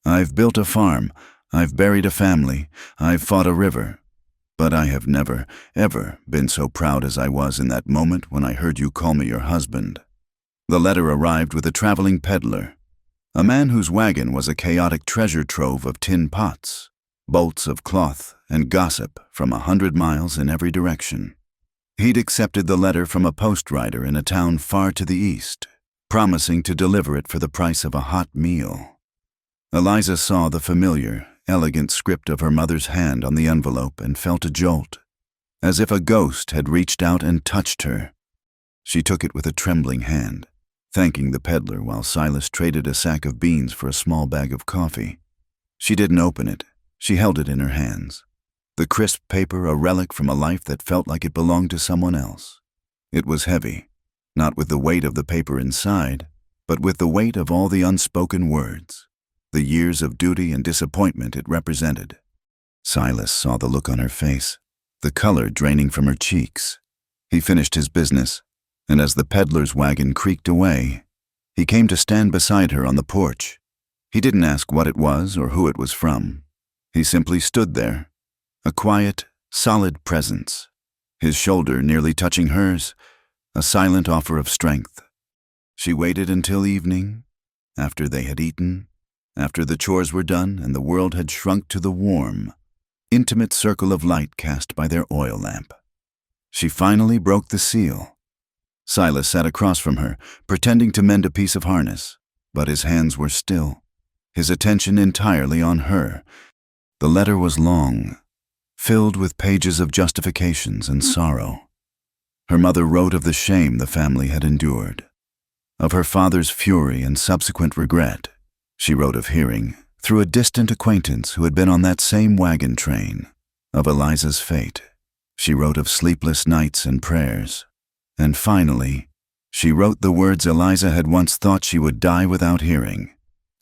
"I've built a farm, I've buried a family, I've fought a river. But I have never, ever been so proud as I was in that moment when I heard you call me your husband." The letter arrived with a traveling peddler, a man whose wagon was a chaotic treasure trove of tin pots, bolts of cloth, and gossip from 100 miles in every direction. He'd accepted the letter from a post rider in a town far to the east, promising to deliver it for the price of a hot meal. Eliza saw the familiar, elegant script of her mother's hand on the envelope and felt a jolt, as if a ghost had reached out and touched her. She took it with a trembling hand, thanking the peddler while Silas traded a sack of beans for a small bag of coffee. She didn't open it. She held it in her hands, the crisp paper a relic from a life that felt like it belonged to someone else. It was heavy, not with the weight of the paper inside, but with the weight of all the unspoken words, the years of duty and disappointment it represented. Silas saw the look on her face, the color draining from her cheeks. He finished his business, and as the peddler's wagon creaked away, he came to stand beside her on the porch. He didn't ask what it was or who it was from. He simply stood there, a quiet, solid presence, his shoulder nearly touching hers, a silent offer of strength. She waited until evening, after they had eaten, after the chores were done and the world had shrunk to the warm, intimate circle of light cast by their oil lamp. She finally broke the seal. Silas sat across from her, pretending to mend a piece of harness, but his hands were still, his attention entirely on her. The letter was long, filled with pages of justifications and sorrow. Her mother wrote of the shame the family had endured, of her father's fury and subsequent regret. She wrote of hearing, through a distant acquaintance who had been on that same wagon train, of Eliza's fate. She wrote of sleepless nights and prayers. And finally, she wrote the words Eliza had once thought she would die without hearing.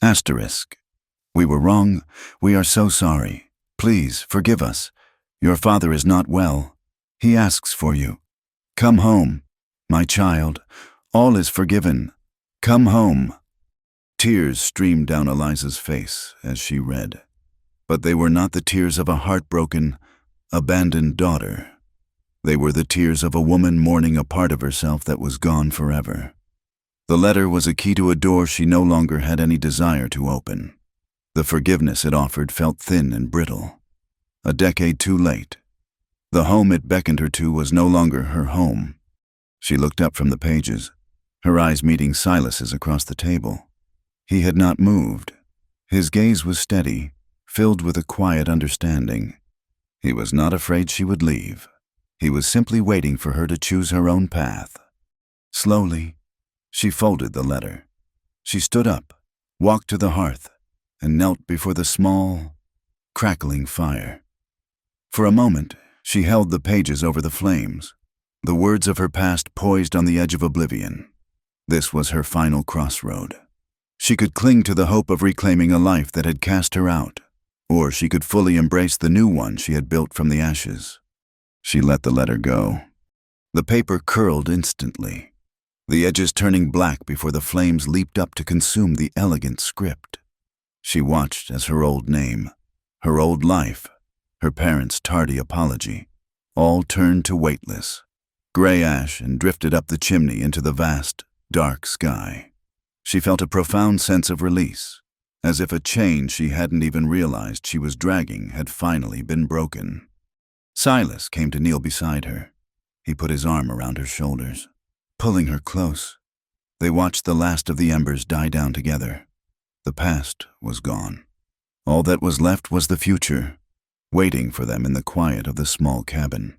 Asterisk. "We were wrong. We are so sorry. Please forgive us. Your father is not well. He asks for you. Come home. My child, all is forgiven. Come home." Tears streamed down Eliza's face as she read, but they were not the tears of a heartbroken, abandoned daughter. They were the tears of a woman mourning a part of herself that was gone forever. The letter was a key to a door she no longer had any desire to open. The forgiveness it offered felt thin and brittle. A decade too late. The home it beckoned her to was no longer her home. She looked up from the pages, her eyes meeting Silas's across the table. He had not moved. His gaze was steady, filled with a quiet understanding. He was not afraid she would leave. He was simply waiting for her to choose her own path. Slowly, she folded the letter. She stood up, walked to the hearth, and knelt before the small, crackling fire. For a moment, she held the pages over the flames, the words of her past poised on the edge of oblivion. This was her final crossroad. She could cling to the hope of reclaiming a life that had cast her out, or she could fully embrace the new one she had built from the ashes. She let the letter go. The paper curled instantly, the edges turning black before the flames leaped up to consume the elegant script. She watched as her old name, her old life, her parents' tardy apology, all turned to weightless, gray ash, and drifted up the chimney into the vast, dark sky. She felt a profound sense of release, as if a chain she hadn't even realized she was dragging had finally been broken. Silas came to kneel beside her. He put his arm around her shoulders, pulling her close. They watched the last of the embers die down together. The past was gone. All that was left was the future, waiting for them in the quiet of the small cabin.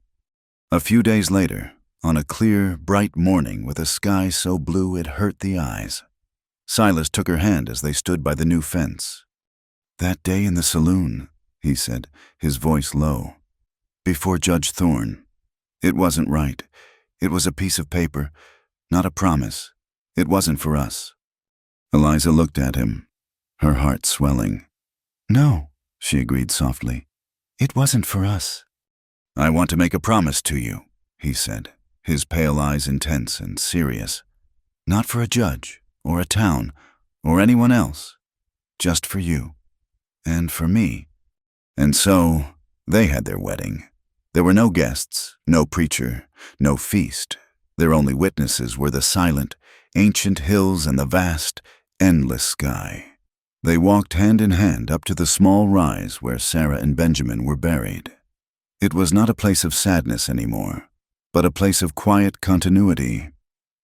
A few days later, on a clear, bright morning with a sky so blue it hurt the eyes, Silas took her hand as they stood by the new fence. "That day in the saloon," he said, his voice low, "before Judge Thorne. It wasn't right. It was a piece of paper, not a promise. It wasn't for us." Eliza looked at him, her heart swelling. "No," she agreed softly. "It wasn't for us." "I want to make a promise to you," he said, his pale eyes intense and serious. "Not for a judge, or a town, or anyone else. Just for you. And for me." And so, they had their wedding. There were no guests, no preacher, no feast. Their only witnesses were the silent, ancient hills and the vast, endless sky. They walked hand in hand up to the small rise where Sarah and Benjamin were buried. It was not a place of sadness anymore, but a place of quiet continuity,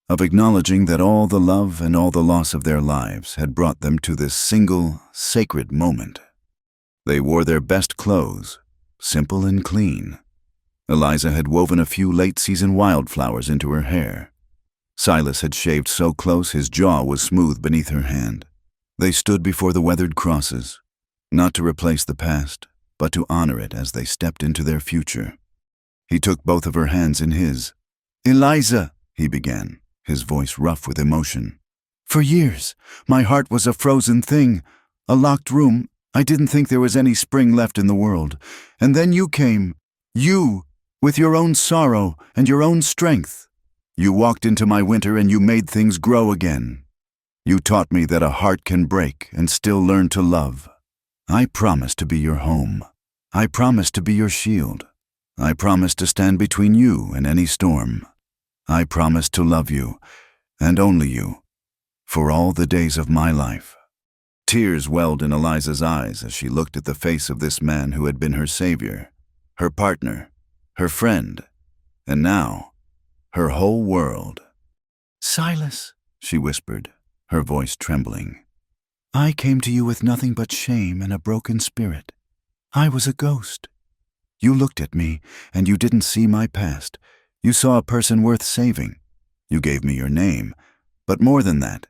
of acknowledging that all the love and all the loss of their lives had brought them to this single, sacred moment. They wore their best clothes, simple and clean. Eliza had woven a few late-season wildflowers into her hair. Silas had shaved so close his jaw was smooth beneath her hand. They stood before the weathered crosses, not to replace the past, but to honor it as they stepped into their future. He took both of her hands in his. "Eliza," he began, his voice rough with emotion. "For years, my heart was a frozen thing, a locked room. I didn't think there was any spring left in the world. And then you came. You, with your own sorrow and your own strength. You walked into my winter and you made things grow again. You taught me that a heart can break and still learn to love. I promise to be your home. I promise to be your shield. I promise to stand between you and any storm. I promise to love you, and only you, for all the days of my life." Tears welled in Eliza's eyes as she looked at the face of this man who had been her savior, her partner, her friend, and now, her whole world. "Silas," she whispered, her voice trembling, "I came to you with nothing but shame and a broken spirit. I was a ghost. You looked at me, and you didn't see my past. You saw a person worth saving. You gave me your name, but more than that,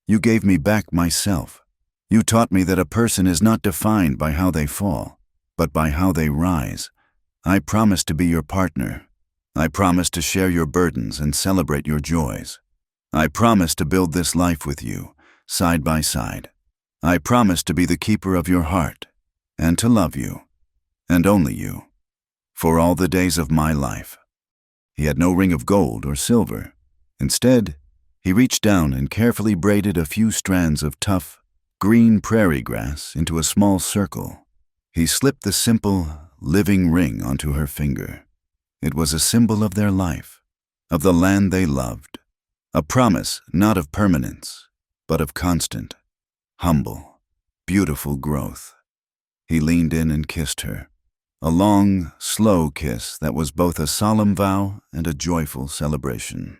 you gave me back myself. You taught me that a person is not defined by how they fall, but by how they rise. I promise to be your partner. I promise to share your burdens and celebrate your joys. I promise to build this life with you, side by side. I promise to be the keeper of your heart, and to love you, and only you, for all the days of my life." He had no ring of gold or silver. Instead, he reached down and carefully braided a few strands of tough, green prairie grass into a small circle. He slipped the simple, living ring onto her finger. It was a symbol of their life, of the land they loved, a promise not of permanence, but of constant, humble, beautiful growth. He leaned in and kissed her, a long, slow kiss that was both a solemn vow and a joyful celebration.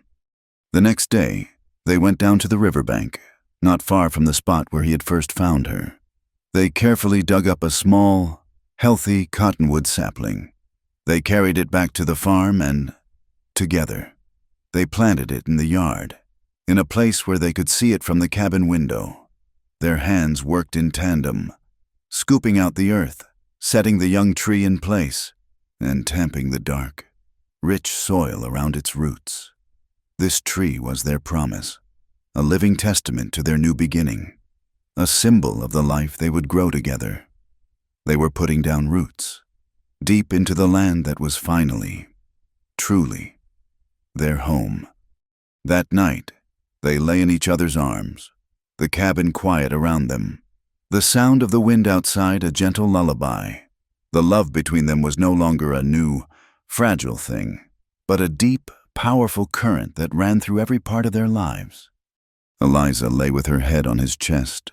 The next day, they went down to the riverbank, not far from the spot where he had first found her. They carefully dug up a small, healthy cottonwood sapling. They carried it back to the farm and, together, they planted it in the yard, in a place where they could see it from the cabin window. Their hands worked in tandem, scooping out the earth, setting the young tree in place, and tamping the dark, rich soil around its roots. This tree was their promise, a living testament to their new beginning, a symbol of the life they would grow together. They were putting down roots, deep into the land that was finally, truly, their home. That night, they lay in each other's arms, the cabin quiet around them, the sound of the wind outside a gentle lullaby. The love between them was no longer a new, fragile thing, but a deep, powerful current that ran through every part of their lives. Eliza lay with her head on his chest,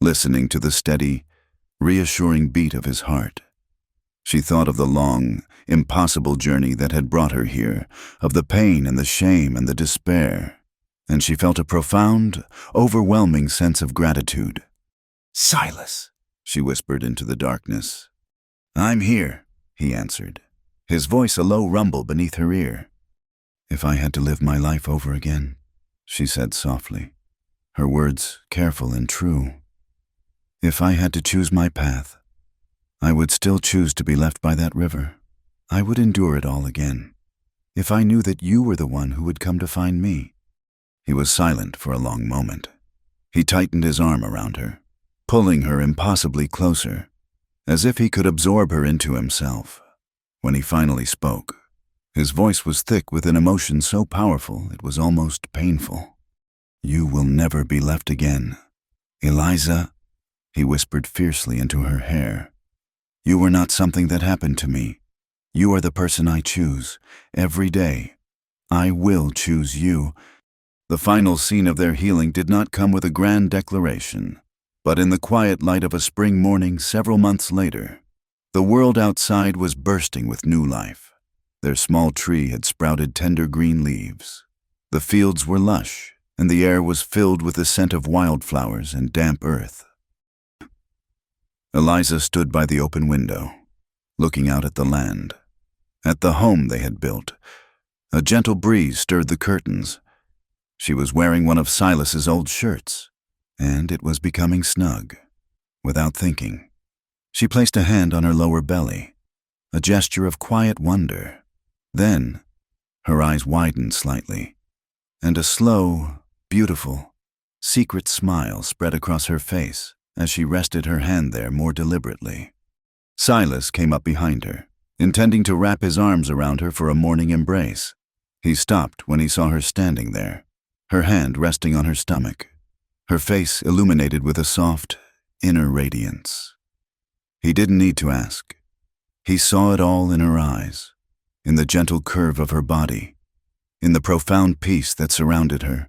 listening to the steady, reassuring beat of his heart. She thought of the long, impossible journey that had brought her here, of the pain and the shame and the despair, and she felt a profound, overwhelming sense of gratitude. "Silas," she whispered into the darkness. "I'm here," he answered, his voice a low rumble beneath her ear. "If I had to live my life over again," she said softly, her words careful and true, "if I had to choose my path, I would still choose to be left by that river. I would endure it all again, if I knew that you were the one who would come to find me." He was silent for a long moment. He tightened his arm around her, pulling her impossibly closer, as if he could absorb her into himself. When he finally spoke, his voice was thick with an emotion so powerful it was almost painful. "You will never be left again. Eliza," he whispered fiercely into her hair. "You were not something that happened to me. You are the person I choose, every day. I will choose you." The final scene of their healing did not come with a grand declaration, but in the quiet light of a spring morning several months later. The world outside was bursting with new life. Their small tree had sprouted tender green leaves. The fields were lush, and the air was filled with the scent of wildflowers and damp earth. Eliza stood by the open window, looking out at the land, at the home they had built. A gentle breeze stirred the curtains. She was wearing one of Silas's old shirts, and it was becoming snug. Without thinking, she placed a hand on her lower belly, a gesture of quiet wonder. Then, her eyes widened slightly, and a slow, beautiful, secret smile spread across her face as she rested her hand there more deliberately. Silas came up behind her, intending to wrap his arms around her for a morning embrace. He stopped when he saw her standing there, her hand resting on her stomach, her face illuminated with a soft, inner radiance. He didn't need to ask. He saw it all in her eyes, in the gentle curve of her body, in the profound peace that surrounded her.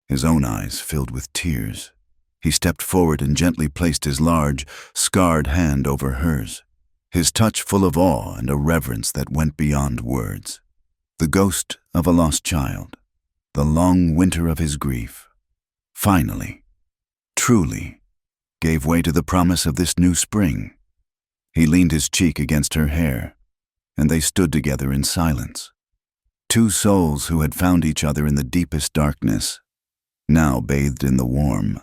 His own eyes filled with tears. He stepped forward and gently placed his large, scarred hand over hers, his touch full of awe and a reverence that went beyond words. The ghost of a lost child, the long winter of his grief, finally, truly, gave way to the promise of this new spring. He leaned his cheek against her hair, and they stood together in silence. Two souls who had found each other in the deepest darkness, now bathed in the warm,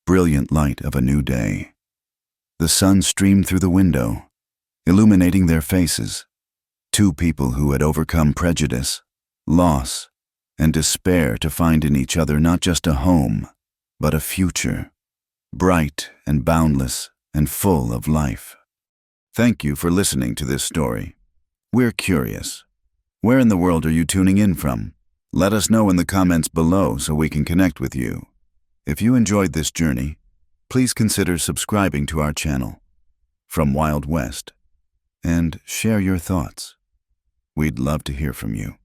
brilliant light of a new day. The sun streamed through the window, illuminating their faces. Two people who had overcome prejudice, loss, and despair to find in each other not just a home, but a future, bright and boundless and full of life. Thank you for listening to this story. We're curious. Where in the world are you tuning in from? Let us know in the comments below so we can connect with you. If you enjoyed this journey, please consider subscribing to our channel, From Wild West, and share your thoughts. We'd love to hear from you.